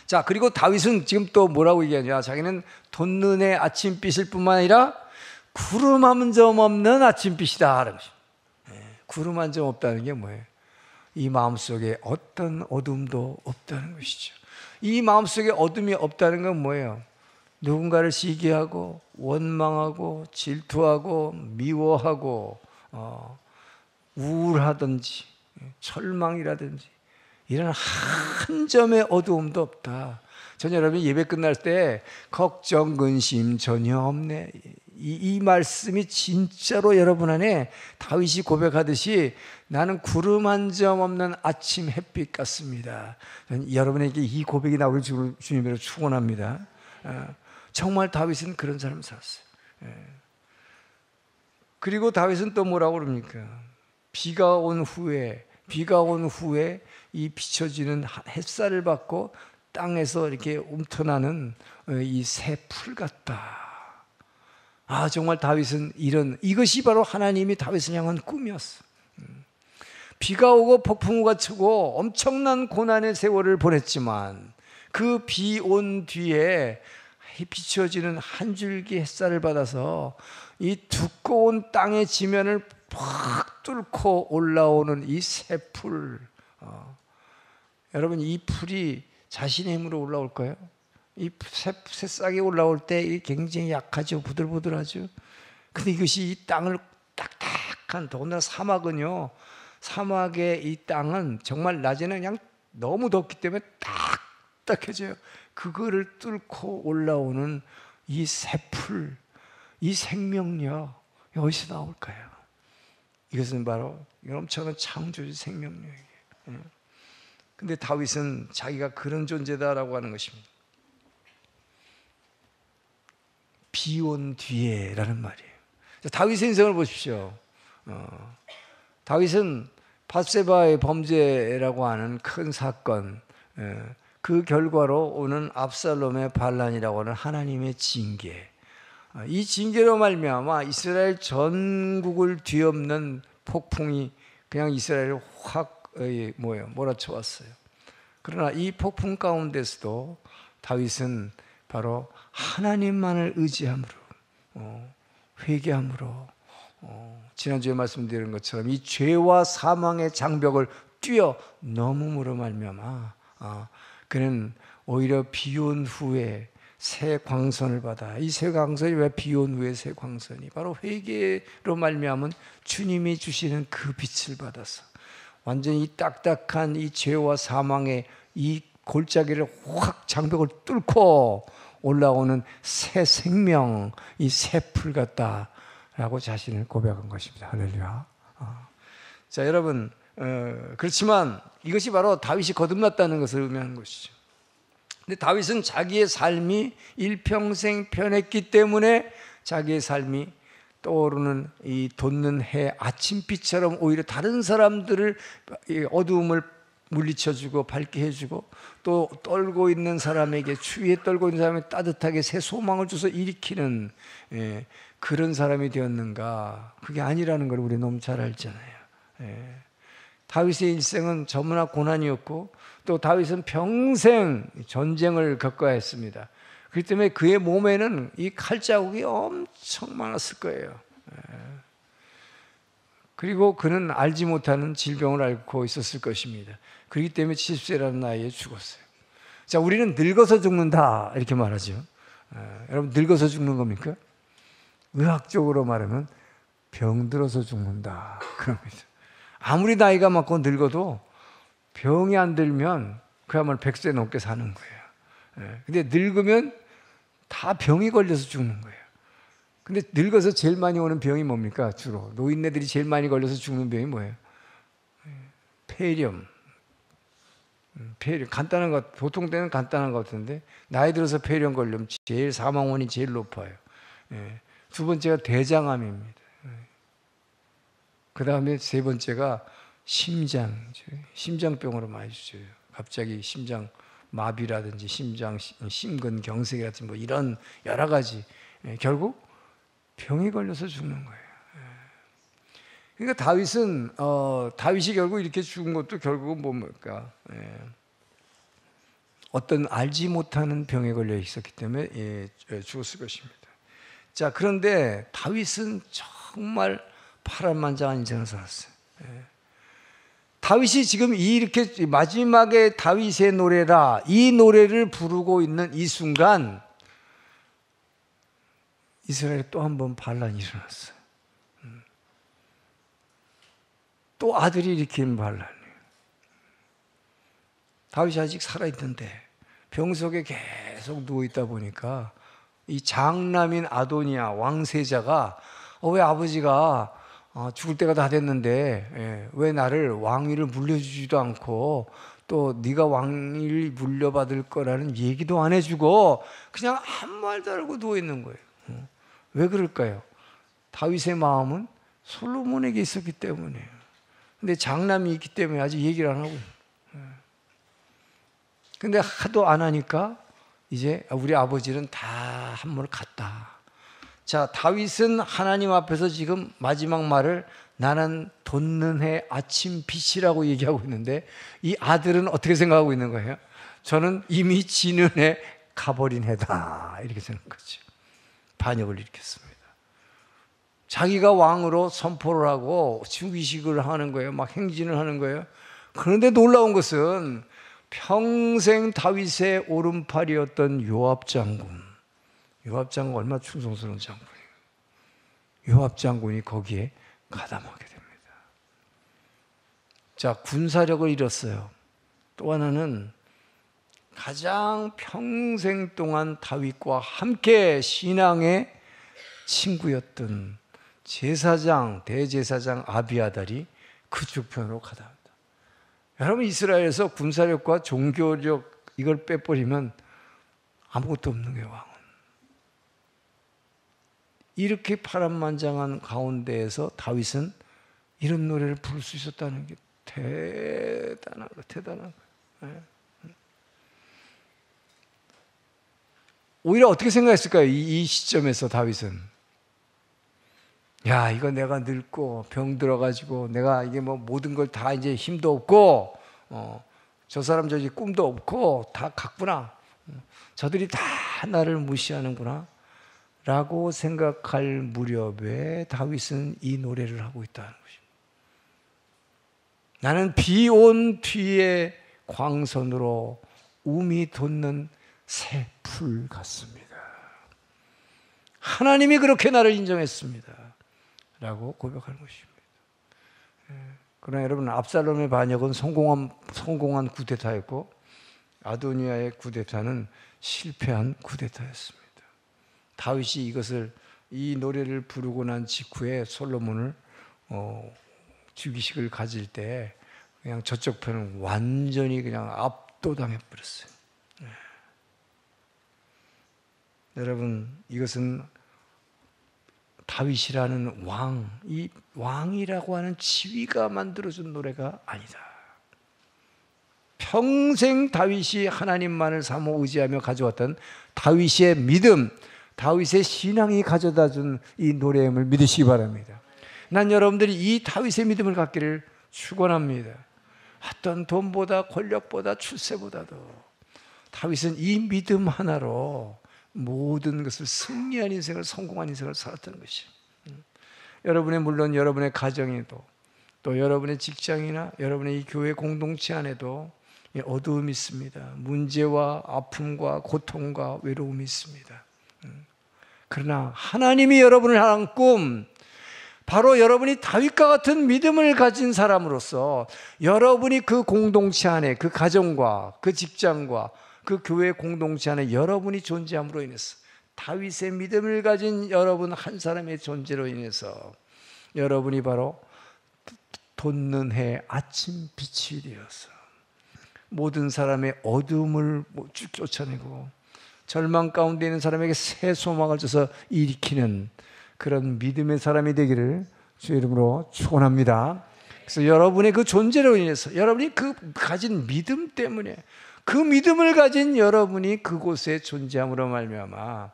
자, 그리고 다윗은 지금 또 뭐라고 얘기하냐? 자기는 돋는 해 아침빛일 뿐만 아니라 구름 한 점 없는 아침빛이다 하는 것입니다. 구름 한 점 없다는 게 뭐예요? 이 마음속에 어떤 어둠도 없다는 것이죠. 이 마음속에 어둠이 없다는 건 뭐예요? 누군가를 시기하고 원망하고 질투하고 미워하고 우울하든지 절망이라든지 이런 한 점의 어두움도 없다. 저는 여러분 예배 끝날 때 걱정 근심 전혀 없네 이 말씀이 진짜로 여러분 안에 다윗이 고백하듯이 나는 구름 한 점 없는 아침 햇빛 같습니다. 여러분에게 이 고백이 나오길 주님으로 축원합니다. 정말 다윗은 그런 삶을 살았어요. 그리고 다윗은 또 뭐라고 그럽니까? 비가 온 후에 이 비춰지는 햇살을 받고 땅에서 이렇게 움터나는 이 새 풀 같다. 정말 다윗은 이것이 바로 하나님이 다윗을 향한 꿈이었어. 비가 오고 폭풍우가 치고 엄청난 고난의 세월을 보냈지만 그 비 온 뒤에 비춰지는 한 줄기 햇살을 받아서 이 두꺼운 땅의 지면을 팍 뚫고 올라오는 이 새 풀. 여러분, 이 풀이 자신의 힘으로 올라올까요? 이 새싹이 올라올 때 굉장히 약하죠. 부들부들하죠. 근데 이것이 이 땅을 딱딱한, 더군다나 사막은요, 사막의 이 땅은 정말 낮에는 그냥 너무 덥기 때문에 딱딱해져요. 그거를 뚫고 올라오는 이 새풀, 이 생명력, 어디서 나올까요? 이것은 바로 엄청난 창조주 생명력이에요. 근데 다윗은 자기가 그런 존재다라고 하는 것입니다. 비 온 뒤에라는 말이에요. 다윗의 인생을 보십시오. 다윗은 밧세바의 범죄라고 하는 큰 사건, 그 결과로 오는 압살롬의 반란이라고 하는 하나님의 징계, 이 징계로 말미암아 이스라엘 전국을 뒤엎는 폭풍이 그냥 이스라엘을 확 몰아쳐왔어요. 그러나 이 폭풍 가운데서도 다윗은 바로 하나님만을 의지함으로, 회개함으로, 지난주에 말씀드린 것처럼 이 죄와 사망의 장벽을 뛰어넘음으로 말미암아 그는 오히려 비온 후에 새 광선을 받아. 이 새 광선이 왜 비온 후에 새 광선이? 바로 회개로 말미암은 주님이 주시는 그 빛을 받아서 완전히 딱딱한 이 죄와 사망의 이 골짜기를 확 장벽을 뚫고 올라오는 새 생명, 이 새 풀 같다라고 자신을 고백한 것입니다. 할렐루야. 자, 여러분, 그렇지만 이것이 바로 다윗이 거듭났다는 것을 의미하는 것이죠. 근데 다윗은 자기의 삶이 일평생 편했기 때문에 자기의 삶이 떠오르는 이 돋는 해 아침빛처럼 오히려 다른 사람들을 어두움을 물리쳐주고 밝게 해주고 또 떨고 있는 사람에게 추위에 떨고 있는 사람에게 따뜻하게 새 소망을 줘서 일으키는 그런 사람이 되었는가? 그게 아니라는 걸 우리 너무 잘 알잖아요. 다윗의 일생은 저무나 고난이었고 또 다윗은 평생 전쟁을 겪어야 했습니다. 그렇기 때문에 그의 몸에는 이 칼자국이 엄청 많았을 거예요. 그리고 그는 알지 못하는 질병을 앓고 있었을 것입니다. 그렇기 때문에 70세라는 나이에 죽었어요. 자, 우리는 늙어서 죽는다 이렇게 말하죠. 여러분, 늙어서 죽는 겁니까? 의학적으로 말하면 병들어서 죽는다 그럽니다. 아무리 나이가 많고 늙어도 병이 안 들면 그야말로 100세 넘게 사는 거예요. 근데 늙으면 다 병이 걸려서 죽는 거예요. 근데 늙어서 제일 많이 오는 병이 뭡니까? 주로 노인네들이 제일 많이 걸려서 죽는 병이 뭐예요? 폐렴. 간단한 것, 보통 때는 간단한 것 같은데 나이 들어서 폐렴 걸리면 제일 사망원이 제일 높아요. 두 번째가 대장암입니다. 그 다음에 세 번째가 심장병으로 많이 죽어요. 갑자기 심장 마비라든지 심근 경색이라든지 뭐 이런 여러 가지 결국 병이 걸려서 죽는 거예요. 그러니까 다윗이 결국 이렇게 죽은 것도 결국은 뭡니까? 어떤 알지 못하는 병에 걸려 있었기 때문에 죽었을 것입니다. 자, 그런데 다윗은 정말 파란만장한 인생을 살았어요. 다윗이 지금 이렇게 마지막에 다윗의 노래라 이 노래를 부르고 있는 이 순간 이스라엘에 또 한 번 반란이 일어났어요. 또 아들이 일으킨 반란이에요. 다윗이 아직 살아있는데 병석에 계속 누워있다 보니까 이 장남인 아도니아 왕세자가 왜 아버지가 죽을 때가 다 됐는데 왜 나를 왕위를 물려주지도 않고 또 네가 왕위를 물려받을 거라는 얘기도 안 해주고 그냥 아무 말도 안 하고 누워있는 거예요. 왜 그럴까요? 다윗의 마음은 솔로몬에게 있었기 때문이에요. 근데 장남이 있기 때문에 아직 얘기를 안 하고. 근데 하도 안 하니까 이제 우리 아버지는 다 한물 갔다. 자, 다윗은 하나님 앞에서 지금 마지막 말을 나는 돋는 해 아침 빛이라고 얘기하고 있는데 이 아들은 어떻게 생각하고 있는 거예요? 저는 이미 지는 해 가버린 해다. 이렇게 생각하는 거죠. 반역을 일으켰습니다. 자기가 왕으로 선포를 하고 즉위식을 하는 거예요. 막 행진을 하는 거예요. 그런데 놀라운 것은 평생 다윗의 오른팔이었던 요압 장군. 요압 장군 얼마나 충성스러운 장군이에요. 요압 장군이 거기에 가담하게 됩니다. 자, 군사력을 잃었어요. 또 하나는 가장 평생 동안 다윗과 함께 신앙의 친구였던 제사장, 대제사장 아비아달이 그쪽 편으로 가담합니다. 여러분, 이스라엘에서 군사력과 종교력 이걸 빼버리면 아무것도 없는 거예요, 왕은. 이렇게 파란만장한 가운데에서 다윗은 이런 노래를 부를 수 있었다는 게 대단한 거예요. 오히려 어떻게 생각했을까요? 이 시점에서 다윗은 야, 이거 내가 늙고 병 들어가지고 내가 이게 뭐 모든 걸 다 이제 힘도 없고 저 사람 저기 꿈도 없고 다 갔구나. 저들이 다 나를 무시하는구나 라고 생각할 무렵에 다윗은 이 노래를 하고 있다는 것입니다. 나는 비 온 뒤에 광선으로 움이 돋는 새 풀 같습니다. 하나님이 그렇게 나를 인정했습니다 라고 고백하는 것입니다. 그러나 여러분, 압살롬의 반역은 성공한 쿠데타였고 아도니아의 쿠데타는 실패한 쿠데타였습니다. 다윗이 이 노래를 부르고 난 직후에 솔로몬을 즉위식을 가질 때 그냥 저쪽 편은 완전히 그냥 압도당해 버렸어요. 여러분, 이것은 다윗이라는 이 왕이라고 하는 지위가 만들어준 노래가 아니다. 평생 다윗이 하나님만을 사모 의지하며 가져왔던 다윗의 믿음, 다윗의 신앙이 가져다준 이 노래임을 믿으시기 바랍니다. 난 여러분들이 이 다윗의 믿음을 갖기를 축원합니다. 어떤 돈보다 권력보다 출세보다도 다윗은 이 믿음 하나로 모든 것을 승리한 인생을, 성공한 인생을 살았다는 것이에요. 물론 여러분의 가정에도 또 여러분의 직장이나 여러분의 이 교회 공동체 안에도 어두움이 있습니다. 문제와 아픔과 고통과 외로움이 있습니다. 그러나 하나님이 여러분을 향한 꿈, 바로 여러분이 다윗과 같은 믿음을 가진 사람으로서 여러분이 그 공동체 안에, 그 가정과 그 직장과 그 교회 공동체 안에 여러분이 존재함으로 인해서, 다윗의 믿음을 가진 여러분 한 사람의 존재로 인해서 여러분이 바로 돋는 해 아침 빛이 되어서 모든 사람의 어둠을 쫓아내고 절망 가운데 있는 사람에게 새 소망을 줘서 일으키는 그런 믿음의 사람이 되기를 주의 이름으로 축원합니다. 그래서 여러분의 그 존재로 인해서, 여러분이 그 가진 믿음 때문에, 그 믿음을 가진 여러분이 그곳에 존재함으로 말미암아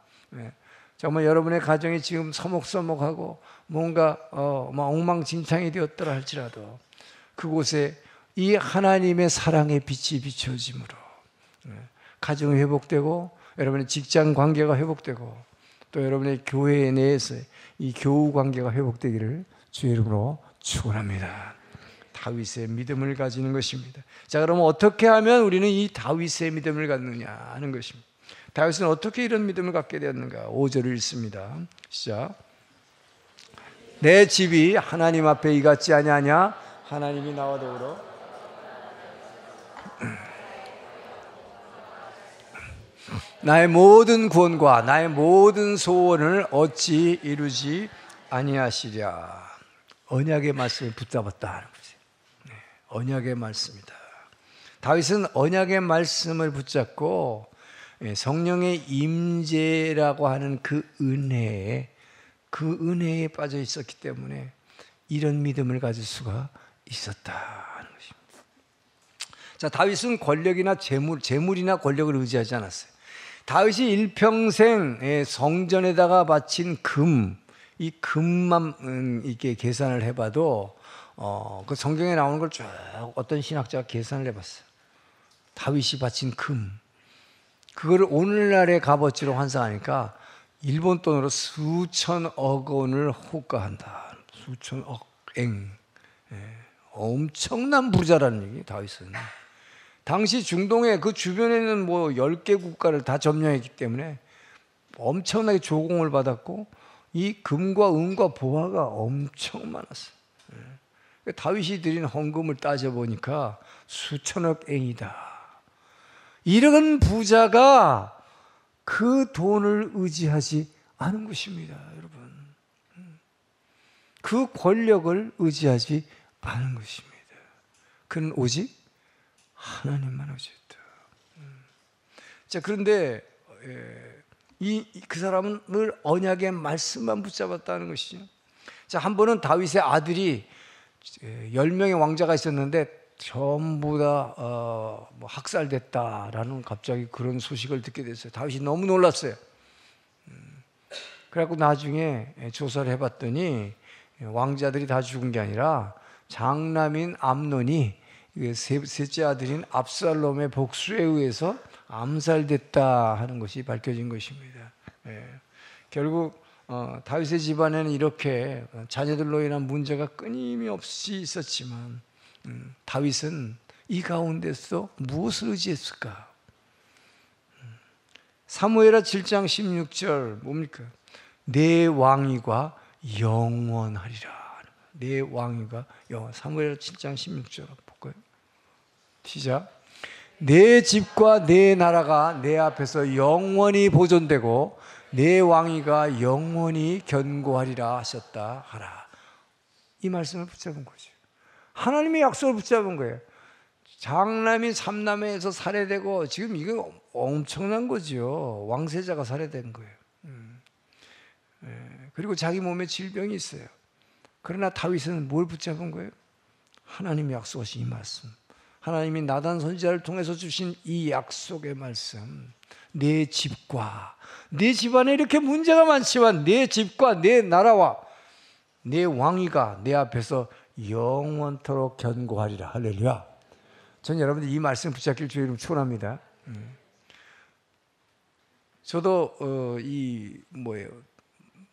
정말 여러분의 가정이 지금 서먹서먹하고 뭔가 엉망진창이 되었더라 할지라도 그곳에 이 하나님의 사랑의 빛이 비춰짐으로 가정이 회복되고 여러분의 직장 관계가 회복되고 또 여러분의 교회 내에서 이 교우 관계가 회복되기를 주의 이름으로 축원합니다. 다윗의 믿음을 가지는 것입니다. 자, 그러면 어떻게 하면 우리는 이 다윗의 믿음을 갖느냐 하는 것입니다. 다윗은 어떻게 이런 믿음을 갖게 되었는가? 5절을 읽습니다. 시작. 내 집이 하나님 앞에 이같지 아니하냐? 하나님이 나와 더불어 나의 모든 구원과 나의 모든 소원을 어찌 이루지 아니하시랴. 언약의 말씀을 붙잡았다 하는 거지. 언약의 말씀이다. 다윗은 언약의 말씀을 붙잡고 성령의 임재라고 하는 그 은혜에 빠져 있었기 때문에 이런 믿음을 가질 수가 있었다 하는 것입니다. 자, 다윗은 권력이나 재물이나 권력을 의지하지 않았어요. 다윗이 일평생 성전에다가 바친 이 금만 이렇게 계산을 해봐도 그 성경에 나오는 걸 쭉 어떤 신학자가 계산을 해봤어요. 다윗이 바친 그거를 오늘날의 값어치로 환산하니까 일본 돈으로 수천억 원을 호가한다. 수천억 eng. 엄청난 부자라는 얘기, 다윗은. 당시 중동의 그 주변에 있는 10개 국가를 다 점령했기 때문에 엄청나게 조공을 받았고 이 금과 은과 보화가 엄청 많았어요. 다윗이 드린 헌금을 따져보니까 수천억 eng이다. 이런 부자가 그 돈을 의지하지 않은 것입니다, 여러분. 그 권력을 의지하지 않은 것입니다. 그는 오직 하나님만 의지했다. 자, 그런데 그 사람은 늘 언약의 말씀만 붙잡았다는 것이죠. 자, 한 번은 다윗의 아들이 10명의 왕자가 있었는데 전부 다 학살됐다라는 갑자기 그런 소식을 듣게 됐어요. 다윗이 너무 놀랐어요. 그래갖고 나중에 조사를 해봤더니 왕자들이 다 죽은 게 아니라 장남인 암논이 셋째 아들인 압살롬의 복수에 의해서 암살됐다 하는 것이 밝혀진 것입니다. 결국 다윗의 집안에는 이렇게 자녀들로 인한 문제가 끊임없이 있었지만 다윗은 이 가운데서 무엇을 의지했을까? 사무엘하 7장 16절 뭡니까? 내 왕위가 영원하리라. 내 왕위가 영원. 사무엘하 7장 16절 볼까요? 시작. 내 집과 내 나라가 내 앞에서 영원히 보존되고 내 왕위가 영원히 견고하리라 하셨다 하라. 이 말씀을 붙잡은 거죠. 하나님의 약속을 붙잡은 거예요. 장남이 삼남매에서 살해되고 지금 이거 엄청난 거죠. 왕세자가 살해된 거예요. 그리고 자기 몸에 질병이 있어요. 그러나 다윗은 뭘 붙잡은 거예요? 하나님이 약속하신 이 말씀. 하나님이 나단 선지자를 통해서 주신 이 약속의 말씀. 내 집과 내 집안에 이렇게 문제가 많지만 내 집과 내 나라와 내 왕위가 내 앞에서 영원토록 견고하리라. 할렐루야. 전 여러분들 이 말씀 붙잡길 주의 이름 축원합니다. 저도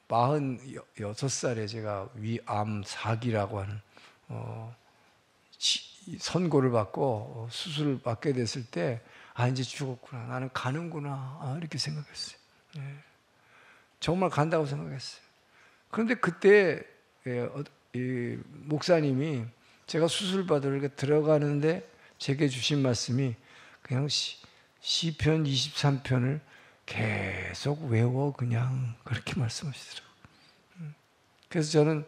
46살에 제가 위암 4기라고 하는 선고를 받고 수술을 받게 됐을 때 이제 죽었구나. 나는 가는구나. 이렇게 생각했어요. 정말 간다고 생각했어요. 그런데 그때 목사님이 제가 수술 받으러 들어가는데 제게 주신 말씀이 그냥 시편 23편을 계속 외워 그냥 그렇게 말씀하시더라고요. 그래서 저는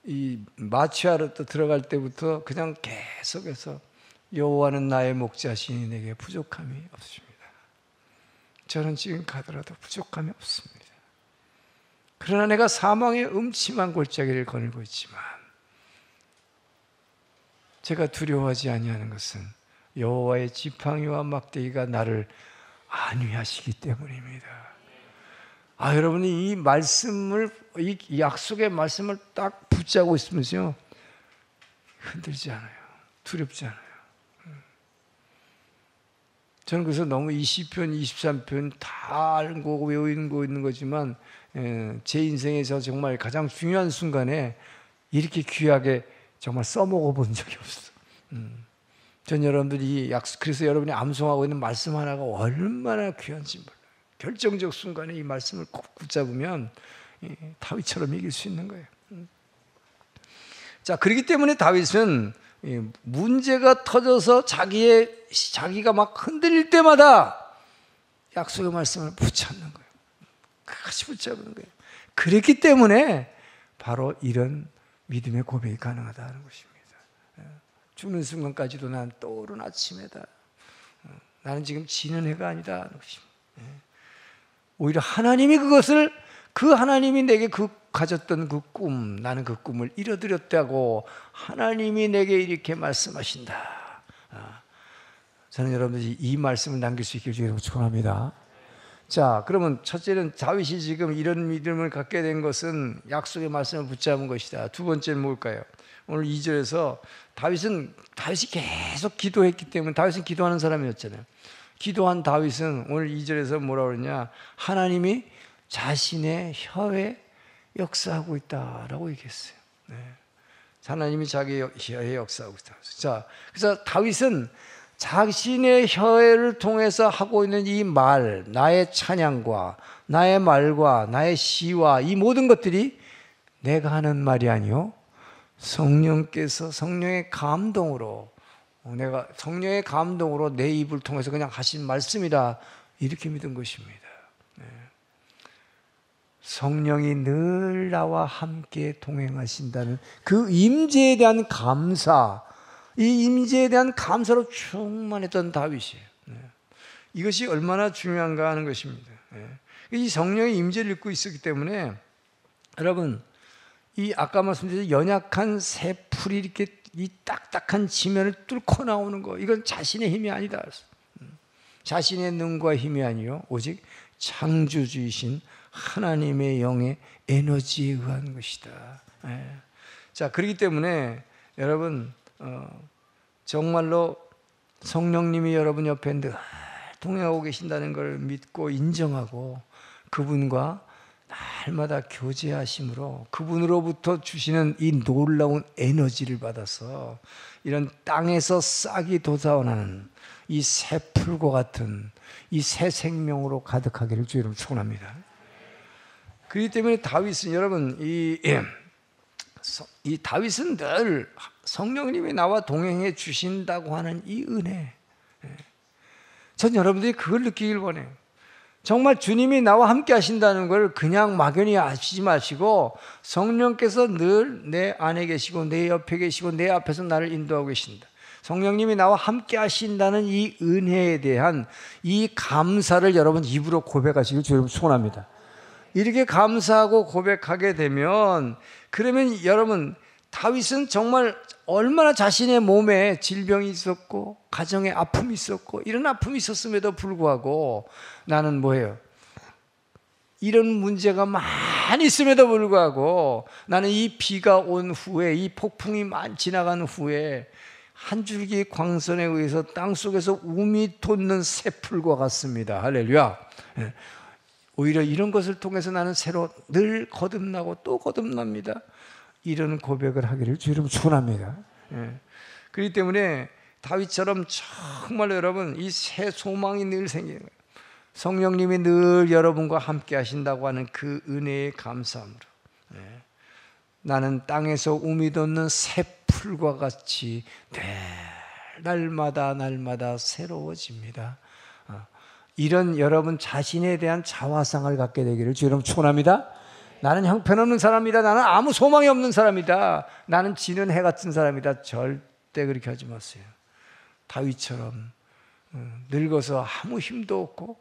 이 마취하러 또 들어갈 때부터 그냥 계속해서 여호와는 나의 목자시니 내게 부족함이 없습니다. 저는 지금 가더라도 부족함이 없습니다. 그러나 내가 사망의 음침한 골짜기를 거닐고 있지만 제가 두려워하지 아니하는 것은 여호와의 지팡이와 막대기가 나를 안위하시기 때문입니다. 여러분이 이 말씀을, 이 약속의 말씀을 딱 붙잡고 있으면서요, 흔들지 않아요. 두렵지 않아요. 저는 그래서 너무 이 시편, 23편 다 알고 외우고 있는 거지만 제 인생에서 정말 가장 중요한 순간에 이렇게 귀하게 정말 써먹어 본 적이 없어요. 전 여러분들이 그래서 여러분이 암송하고 있는 말씀 하나가 얼마나 귀한지 몰라요. 결정적 순간에 이 말씀을 꼭 붙잡으면 다윗처럼 이길 수 있는 거예요. 자, 그렇기 때문에 다윗은 문제가 터져서 자기가 막 흔들릴 때마다 약속의 말씀을 붙잡는 거예요. 끝까지 붙잡는 거예요. 그랬기 때문에 바로 이런 믿음의 고백이 가능하다는 것입니다. 죽는 순간까지도 난 떠오른 아침에다. 나는 지금 지는 해가 아니다 하는 것입니다. 오히려 하나님이 그것을, 그 하나님이 내게 가졌던 그 꿈, 나는 그 꿈을 이뤄드렸다고 하나님이 내게 이렇게 말씀하신다. 저는 여러분들이 이 말씀을 남길 수 있기를 주님으로 축원합니다. 자, 그러면 첫째는 다윗이 지금 이런 믿음을 갖게 된 것은 약속의 말씀을 붙잡은 것이다. 두 번째는 뭘까요? 오늘 2절에서 다윗이 계속 기도했기 때문에, 다윗은 기도하는 사람이었잖아요. 기도한 다윗은 오늘 2절에서 뭐라고 그러냐, 하나님이 자신의 혀에 역사하고 있다라고 얘기했어요. 하나님이 자기 혀에 역사하고 있다. 자, 그래서 다윗은 자신의 혀를 통해서 하고 있는 이 말, 나의 찬양과 나의 말과 나의 시와 이 모든 것들이 내가 하는 말이 아니요, 성령께서 성령의 감동으로, 내가 성령의 감동으로 내 입을 통해서 그냥 하신 말씀이다, 이렇게 믿은 것입니다. 성령이 늘 나와 함께 동행하신다는 그 임재에 대한 감사, 이 임재에 대한 감사로 충만했던 다윗이에요. 이것이 얼마나 중요한가 하는 것입니다. 이 성령의 임재를 입고 있었기 때문에, 여러분, 이 아까 말씀드린 연약한 새 풀이 이렇게 이 딱딱한 지면을 뚫고 나오는 거, 이건 자신의 힘이 아니다. 자신의 능과 힘이 아니요, 오직 창조주이신 하나님의 영의 에너지에 의한 것이다. 자, 그렇기 때문에 여러분, 정말로 성령님이 여러분 옆에 늘 동행하고 계신다는 걸 믿고 인정하고 그분과 날마다 교제하심으로 그분으로부터 주시는 이 놀라운 에너지를 받아서 이런 땅에서 싹이 돋아오는 이 새 풀과 같은 이 새 생명으로 가득하기를 주의 이름으로 축원합니다. 그렇기 때문에 다윗은, 여러분, 이 다윗은 늘 성령님이 나와 동행해 주신다고 하는 이 은혜, 전 여러분들이 그걸 느끼길 원해요. 정말 주님이 나와 함께 하신다는 걸 그냥 막연히 아시지 마시고, 성령께서 늘 내 안에 계시고 내 옆에 계시고 내 앞에서 나를 인도하고 계신다, 성령님이 나와 함께 하신다는 이 은혜에 대한 이 감사를 여러분 입으로 고백하시길 주님 소원합니다. 이렇게 감사하고 고백하게 되면, 그러면 여러분, 다윗은 정말 얼마나 자신의 몸에 질병이 있었고 가정에 아픔이 있었고 이런 아픔이 있었음에도 불구하고, 나는 뭐예요? 이런 문제가 많이 있음에도 불구하고 나는 이 비가 온 후에, 이 폭풍이 지나간 후에 한 줄기 광선에 의해서 땅속에서 움이 돋는 새풀과 같습니다. 할렐루야. 오히려 이런 것을 통해서 나는 새로 늘 거듭나고 또 거듭납니다. 이런 고백을 하기를 주님 축원합니다. 그렇기 때문에 다윗처럼 정말 여러분, 이 새 소망이 늘 생기는 거예요. 성령님이 늘 여러분과 함께 하신다고 하는 그 은혜의 감사함으로, 나는 땅에서 움이 돋는 새풀과 같이 날마다 새로워집니다. 이런 여러분 자신에 대한 자화상을 갖게 되기를 주님 축원합니다. 나는 형편없는 사람이다, 나는 아무 소망이 없는 사람이다, 나는 지는 해 같은 사람이다, 절대 그렇게 하지 마세요. 다윗처럼 늙어서 아무 힘도 없고,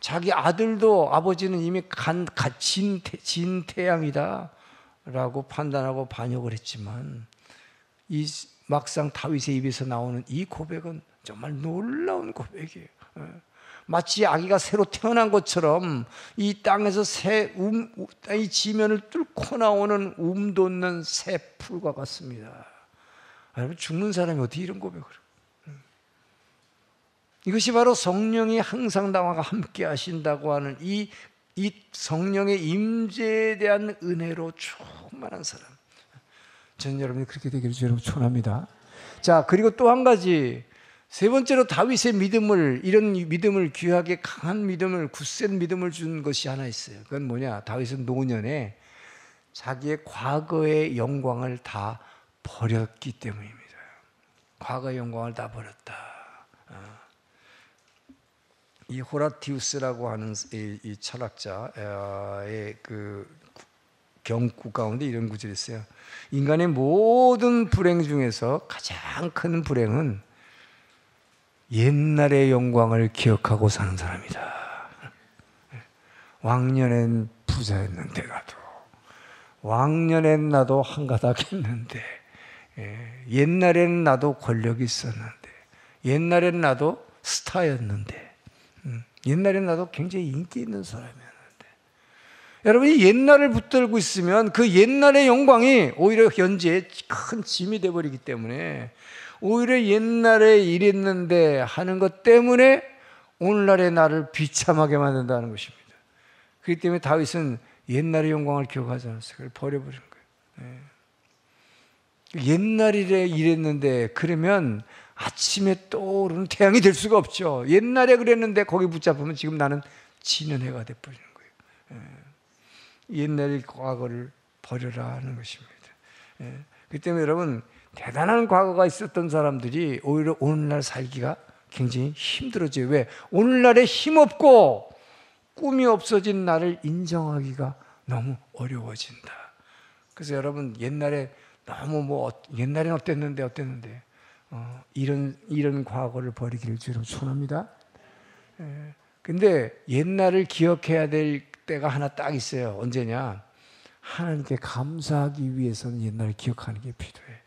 자기 아들도 아버지는 이미 진 태양이다 라고 판단하고 반역을 했지만, 이 막상 다윗의 입에서 나오는 이 고백은 정말 놀라운 고백이에요. 마치 아기가 새로 태어난 것처럼 이 땅에서 이 지면을 뚫고 나오는 돋는 새 풀과 같습니다. 여러분, 죽는 사람이 어떻게 이런 고백을 해요? 이것이 바로 성령이 항상 나와 함께 하신다고 하는 이 성령의 임재에 대한 은혜로 충만한 사람. 저는 여러분이 그렇게 되기를 주님 축원합니다. 자, 그리고 또 한 가지, 세 번째로 다윗의 믿음을, 이런 믿음을, 귀하게 강한 믿음을, 굳센 믿음을 준 것이 하나 있어요. 그건 뭐냐? 다윗은 노년에 자기의 과거의 영광을 다 버렸기 때문입니다. 과거의 영광을 다 버렸다. 이 호라티우스라고 하는 이 철학자의 그 경구 가운데 이런 구절이 있어요. 인간의 모든 불행 중에서 가장 큰 불행은 옛날의 영광을 기억하고 사는 사람이다. 왕년엔 부자였는데 나도, 왕년엔 나도 한가닥 했는데, 옛날엔 나도 권력이 있었는데, 옛날엔 나도 스타였는데, 옛날엔 나도 굉장히 인기 있는 사람이었는데, 여러분이 옛날을 붙들고 있으면 그 옛날의 영광이 오히려 현재의 큰 짐이 되어버리기 때문에, 오히려 옛날에 이랬는데 하는 것 때문에 오늘날의 나를 비참하게 만든다는 것입니다. 그렇기 때문에 다윗은 옛날의 영광을 기억하지 않았어요. 그걸 버려버린 거예요. 옛날에 이랬는데 그러면 아침에 떠오르는 태양이 될 수가 없죠. 옛날에 그랬는데 거기 붙잡으면 지금 나는 지는 해가 돼버리는 거예요. 옛날의 과거를 버려라 하는 것입니다. 그렇기 때문에 여러분, 대단한 과거가 있었던 사람들이 오히려 오늘날 살기가 굉장히 힘들어져요. 왜? 오늘날에 힘없고 꿈이 없어진 나를 인정하기가 너무 어려워진다. 그래서 여러분, 옛날에 너무 옛날엔 어땠는데 이런 과거를 버리기를 주로 축원합니다. 근데 옛날을 기억해야 될 때가 하나 딱 있어요. 언제냐? 하나님께 감사하기 위해서는 옛날을 기억하는 게 필요해.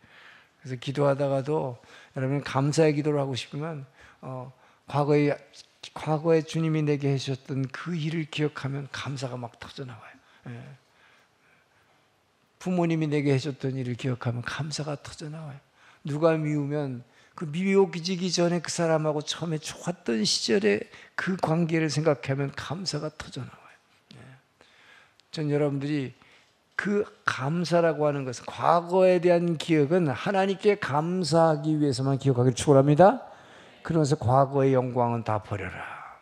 그래서 기도하다가도 여러분 감사의 기도를 하고 싶으면 과거에 주님이 내게 해주셨던 그 일을 기억하면 감사가 막 터져나와요. 부모님이 내게 해줬던 일을 기억하면 감사가 터져나와요. 누가 미우면 그 미워지기 전에 그 사람하고 처음에 좋았던 시절의 그 관계를 생각하면 감사가 터져나와요. 전 여러분들이 그 감사라고 하는 것은, 과거에 대한 기억은 하나님께 감사하기 위해서만 기억하기를 축원합니다. 그러면서 과거의 영광은 다 버려라.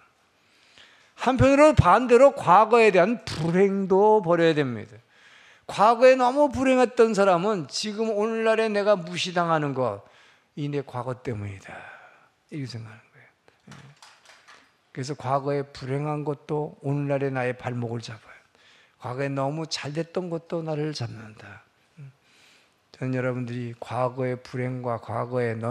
한편으로는 반대로 과거에 대한 불행도 버려야 됩니다. 과거에 너무 불행했던 사람은 지금 오늘날에 내가 무시당하는 것, 이 내 과거 때문이다, 이렇게 생각하는 거예요. 그래서 과거에 불행한 것도 오늘날의 나의 발목을 잡아요. 과거에 너무 잘됐던 것도 나를 잡는다. 저는 여러분들이 과거의 불행과 과거의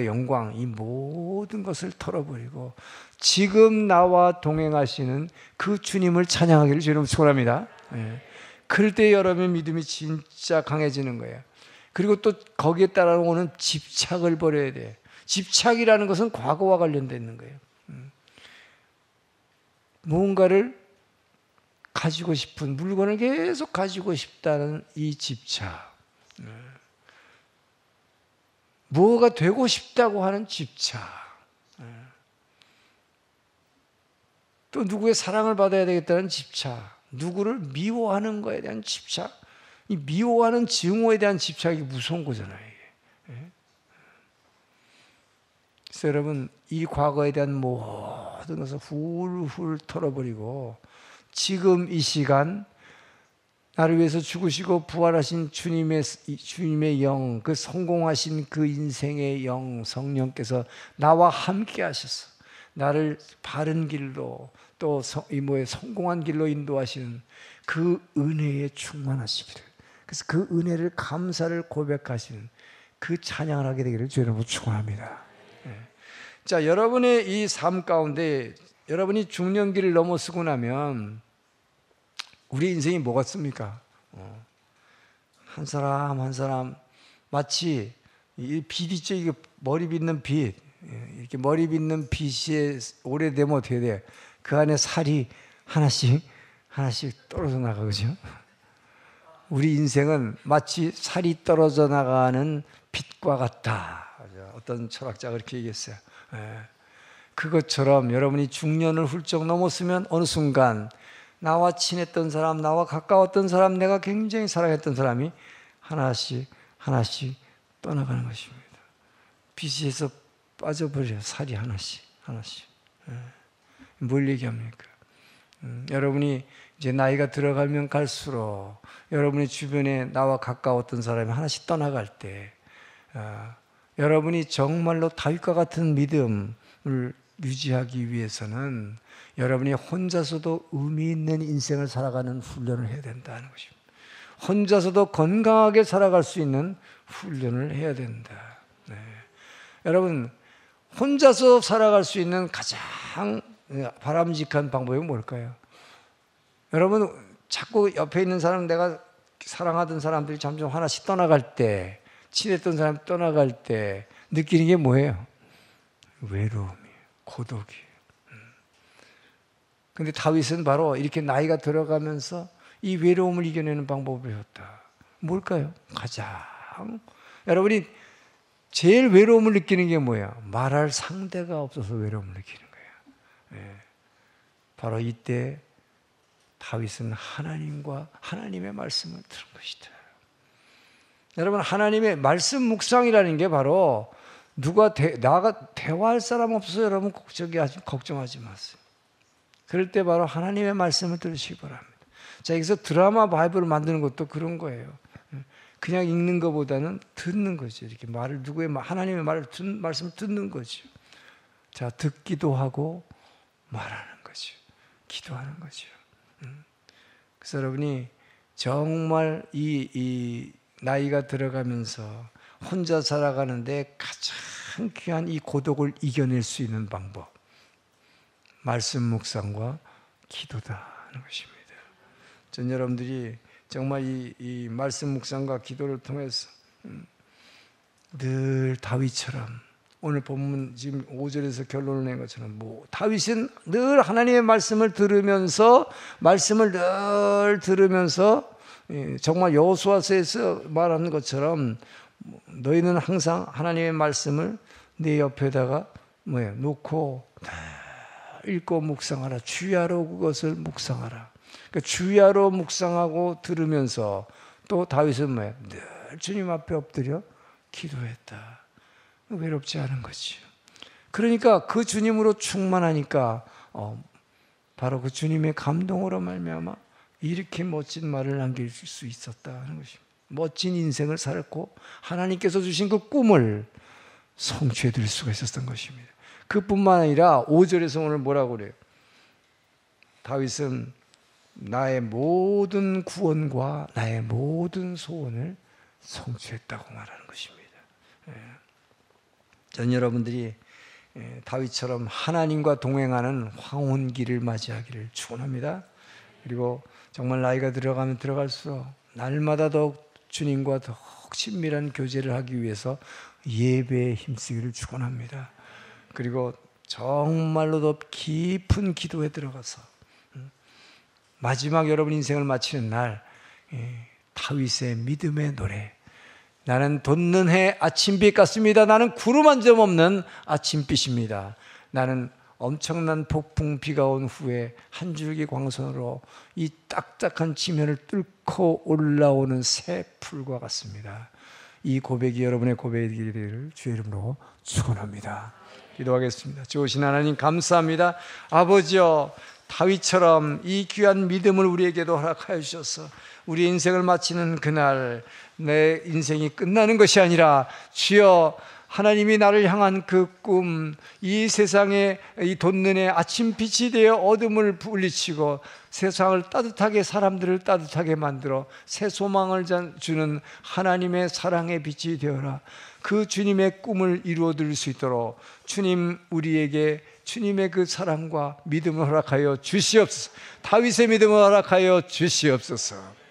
영광, 이 모든 것을 털어버리고 지금 나와 동행하시는 그 주님을 찬양하기를 주님 축원합니다. 그럴 때 여러분의 믿음이 진짜 강해지는 거예요. 그리고 또 거기에 따라오는 집착을 버려야 돼. 집착이라는 것은 과거와 관련되어 있는 거예요. 무언가를 가지고 싶은 물건을 계속 가지고 싶다는 이 집착, 뭐가 되고 싶다고 하는 집착, 또 누구의 사랑을 받아야 되겠다는 집착, 누구를 미워하는 것에 대한 집착, 이 미워하는 증오에 대한 집착이 무서운 거잖아요. 이게. 그래서 여러분, 이 과거에 대한 모든 것을 훌훌 털어버리고 지금 이 시간 나를 위해서 죽으시고 부활하신 주님의 영, 그 성공하신 그 인생의 영, 성령께서 나와 함께 하셔서 나를 바른 길로, 또 성공한 길로 인도하시는 그 은혜에 충만하시기를, 그래서 그 은혜를 감사를 고백하시는 그 찬양을 하게 되기를 주 여러분 축원합니다. 자, 여러분의 이 삶 가운데 여러분이 중년기를 넘어서고 나면 우리 인생이 뭐 같습니까? 한 사람 한 사람 마치 이 빛 있죠? 이게 머리 빗는 빛, 이렇게 머리 빗는 빛이 오래되면 어떻게 돼? 그 안에 살이 하나씩 떨어져 나가죠. 우리 인생은 마치 살이 떨어져 나가는 빛과 같다. 어떤 철학자가 그렇게 얘기했어요. 그것처럼 여러분이 중년을 훌쩍 넘었으면 어느 순간 나와 친했던 사람, 나와 가까웠던 사람, 내가 굉장히 사랑했던 사람이 하나씩 떠나가는 것입니다. 빛에서 빠져버려요. 살이 하나씩. 뭘 얘기합니까? 여러분이 이제 나이가 들어가면 갈수록 여러분의 주변에 나와 가까웠던 사람이 하나씩 떠나갈 때 여러분이 정말로 다윗과 같은 믿음을 유지하기 위해서는 여러분이 혼자서도 의미 있는 인생을 살아가는 훈련을 해야 된다는 것입니다. 혼자서도 건강하게 살아갈 수 있는 훈련을 해야 된다. 네. 여러분, 혼자서 살아갈 수 있는 가장 바람직한 방법이 뭘까요? 여러분, 자꾸 옆에 있는 사람, 내가 사랑하던 사람들이 점점 하나씩 떠나갈 때, 친했던 사람 떠나갈 때 느끼는 게 뭐예요? 외로움이에요. 고독이에요. 근데 다윗은 바로 이렇게 나이가 들어가면서 이 외로움을 이겨내는 방법을 배웠다. 뭘까요? 가장 여러분이 제일 외로움을 느끼는 게 뭐야? 말할 상대가 없어서 외로움을 느끼는 거예요. 네. 바로 이때 다윗은 하나님의 말씀을 들은 것이다. 여러분, 하나님의 말씀 묵상이라는 게 바로 나가 대화할 사람 없어서 여러분 걱정하지 마세요. 그럴 때 바로 하나님의 말씀을 들으시기 바랍니다. 자, 여기서 드라마 바이블을 만드는 것도 그런 거예요. 그냥 읽는 것보다는 듣는 거죠. 이렇게 하나님의 말씀을 듣는 거죠. 자, 듣기도 하고 말하는 거죠. 기도하는 거죠. 그래서 여러분이 정말 이 나이가 들어가면서 혼자 살아가는데 가장 귀한 이 고독을 이겨낼 수 있는 방법, 말씀 묵상과 기도다 하는 것입니다. 전 여러분들이 정말 이 말씀 묵상과 기도를 통해서 늘 다윗처럼, 오늘 본문 지금 5절에서 결론을 낸 것처럼 다윗은 늘 하나님의 말씀을 들으면서 정말 여호수아서에서 말하는 것처럼 너희는 항상 하나님의 말씀을 네 옆에다가 놓고 읽고 묵상하라. 주야로 그것을 묵상하라. 그러니까 주야로 묵상하고 들으면서 또 다윗은 늘 주님 앞에 엎드려 기도했다. 외롭지 않은 거지. 그러니까 그 주님으로 충만하니까 바로 그 주님의 감동으로 말미암아 이렇게 멋진 말을 남길 수 있었다 하는 것입니다. 멋진 인생을 살았고 하나님께서 주신 그 꿈을 성취해 드릴 수가 있었던 것입니다. 그뿐만 아니라 5절에서 오늘 뭐라고 그래요? 다윗은 나의 모든 구원과 나의 모든 소원을 성취했다고 말하는 것입니다. 전 여러분들이 다윗처럼 하나님과 동행하는 황혼기를 맞이하기를 축원합니다. 그리고 정말 나이가 들어가면 들어갈수록 날마다 더욱 주님과 더욱 친밀한 교제를 하기 위해서 예배에 힘쓰기를 축원합니다. 그리고 정말로 더 깊은 기도에 들어가서 마지막 여러분 인생을 마치는 날 다윗의 믿음의 노래, 나는 돋는 해 아침빛 같습니다. 나는 구름 한 점 없는 아침빛입니다. 나는 엄청난 폭풍 비가 온 후에 한 줄기 광선으로 이 딱딱한 지면을 뚫고 올라오는 새 풀과 같습니다. 이 고백이 여러분의 고백이 되기를 주의 이름으로 축원합니다. 기도하겠습니다. 좋으신 하나님 감사합니다. 아버지여, 다윗처럼 이 귀한 믿음을 우리에게도 허락하여 주셔서 우리 인생을 마치는 그날 내 인생이 끝나는 것이 아니라 주여 하나님이 나를 향한 그 꿈, 이 세상에 이 돋는 해 아침빛이 되어 어둠을 물리치고 세상을 따뜻하게, 사람들을 따뜻하게 만들어 새 소망을 주는 하나님의 사랑의 빛이 되어라. 그 주님의 꿈을 이루어드릴 수 있도록 주님 우리에게 주님의 그 사랑과 믿음을 허락하여 주시옵소서. 다윗의 믿음을 허락하여 주시옵소서.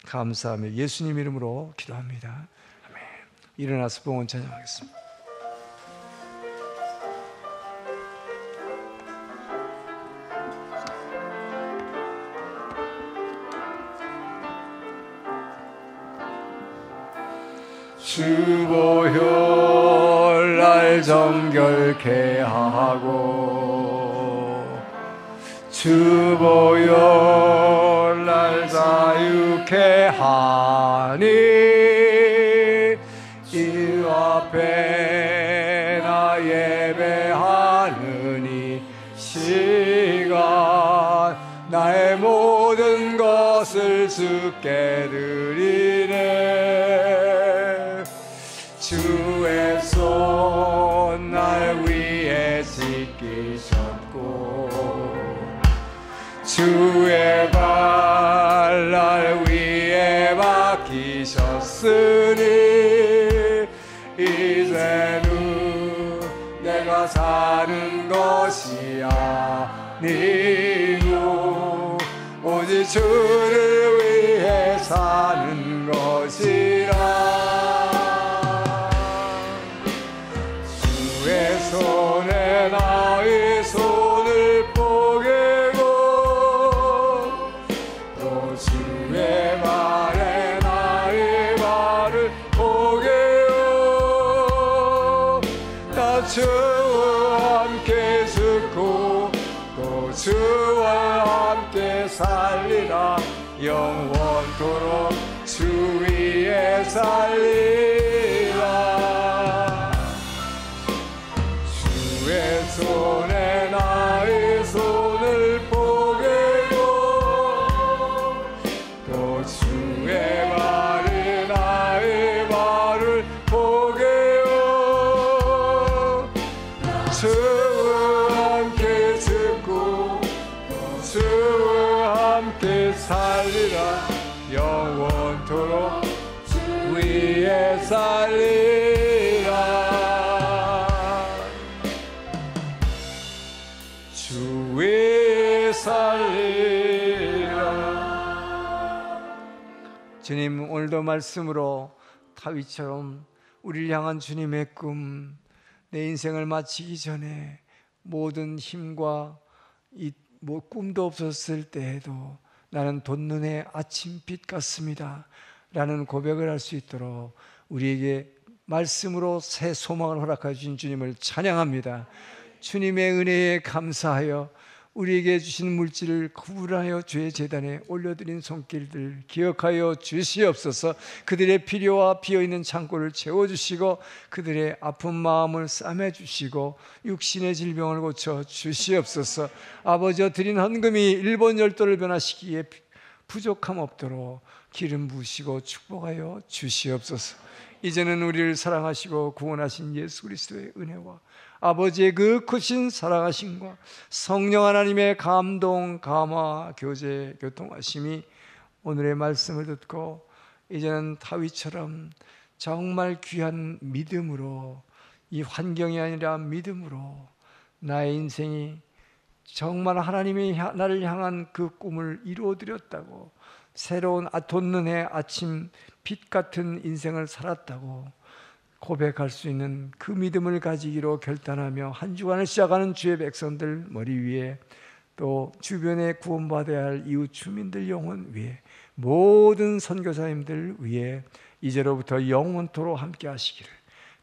감사하며 예수님 이름으로 기도합니다. 아멘. 일어나서 봉헌 찬양하겠습니다. 주보혈 날 정결케 하고 주보혈 날 자유케 하니 이 앞에 나 예배하느니 시간 나의 모든 것을 주께 드리네. 주의 손 날 위에 씻기 왔으니 이제는 내가 사는 것이 아니고 오직 주를 위해 사는 것이라. 주의 손에 나의 손을 뽀개고 또 주의 말에 나의 말을 뽀개요. 나 주와 함께 죽고 또 주와 함께 살리라. 영원토록 주 위에 살리라. 주의 손에 나의 손을 뽀개고 또 주의 말에 나의 말을 뽀개요. 주와 함께 죽고 또 주와 함께 살리라. 영원토록 주 위에 살리라. 주 위에 살리라. 주님, 오늘도 말씀으로 다윗처럼 우리를 향한 주님의 꿈, 내 인생을 마치기 전에 모든 힘과 꿈도 없었을 때에도 나는 돋는의 아침빛 같습니다 라는 고백을 할 수 있도록 우리에게 말씀으로 새 소망을 허락해 주신 주님을 찬양합니다. 주님의 은혜에 감사하여 우리에게 주신 물질을 구분하여 주의 제단에 올려드린 손길들 기억하여 주시옵소서. 그들의 필요와 비어있는 창고를 채워주시고 그들의 아픈 마음을 싸매주시고 육신의 질병을 고쳐 주시옵소서. 아버지여, 드린 헌금이 일본 열도를 변화시키기에 부족함 없도록 기름 부으시고 축복하여 주시옵소서. 이제는 우리를 사랑하시고 구원하신 예수 그리스도의 은혜와 아버지의 그 크신 사랑하심과 성령 하나님의 감동, 감화, 교제, 교통하심이 오늘의 말씀을 듣고 이제는 다윗처럼 정말 귀한 믿음으로, 이 환경이 아니라 믿음으로 나의 인생이 정말 하나님이 나를 향한 그 꿈을 이루어드렸다고, 새로운 돋는 해 아침 빛 같은 인생을 살았다고 고백할 수 있는 그 믿음을 가지기로 결단하며 한 주간을 시작하는 주의 백성들 머리 위에, 또 주변에 구원받아야 할 이웃 주민들 영혼 위에, 모든 선교사님들 위에 이제로부터 영원토록 함께 하시기를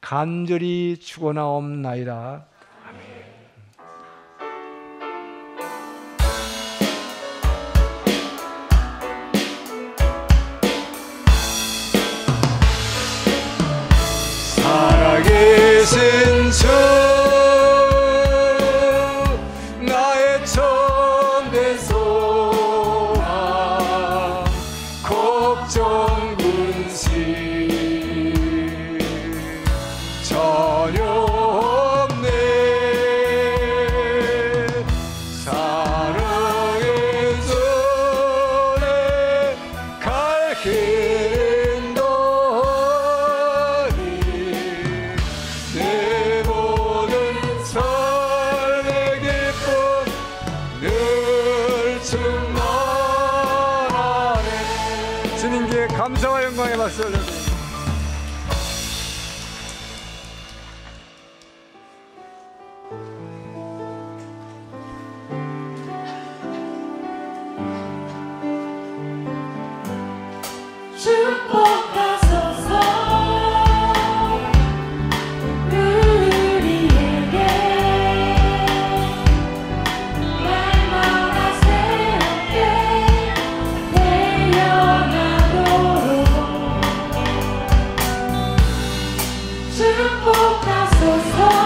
간절히 축원하옵나이다. 살아계신 주, 나의 참된 소망, 걱정 근심 전혀 없네. 사랑의 손에 갈 길은 너니 내 모든 삶의 기쁨 늘 충만하네. 주님께 감사와 영광의 박수 올려드립니다. 축복하소서 우리에게 날마다 새롭게 태어나도록 축복하소서.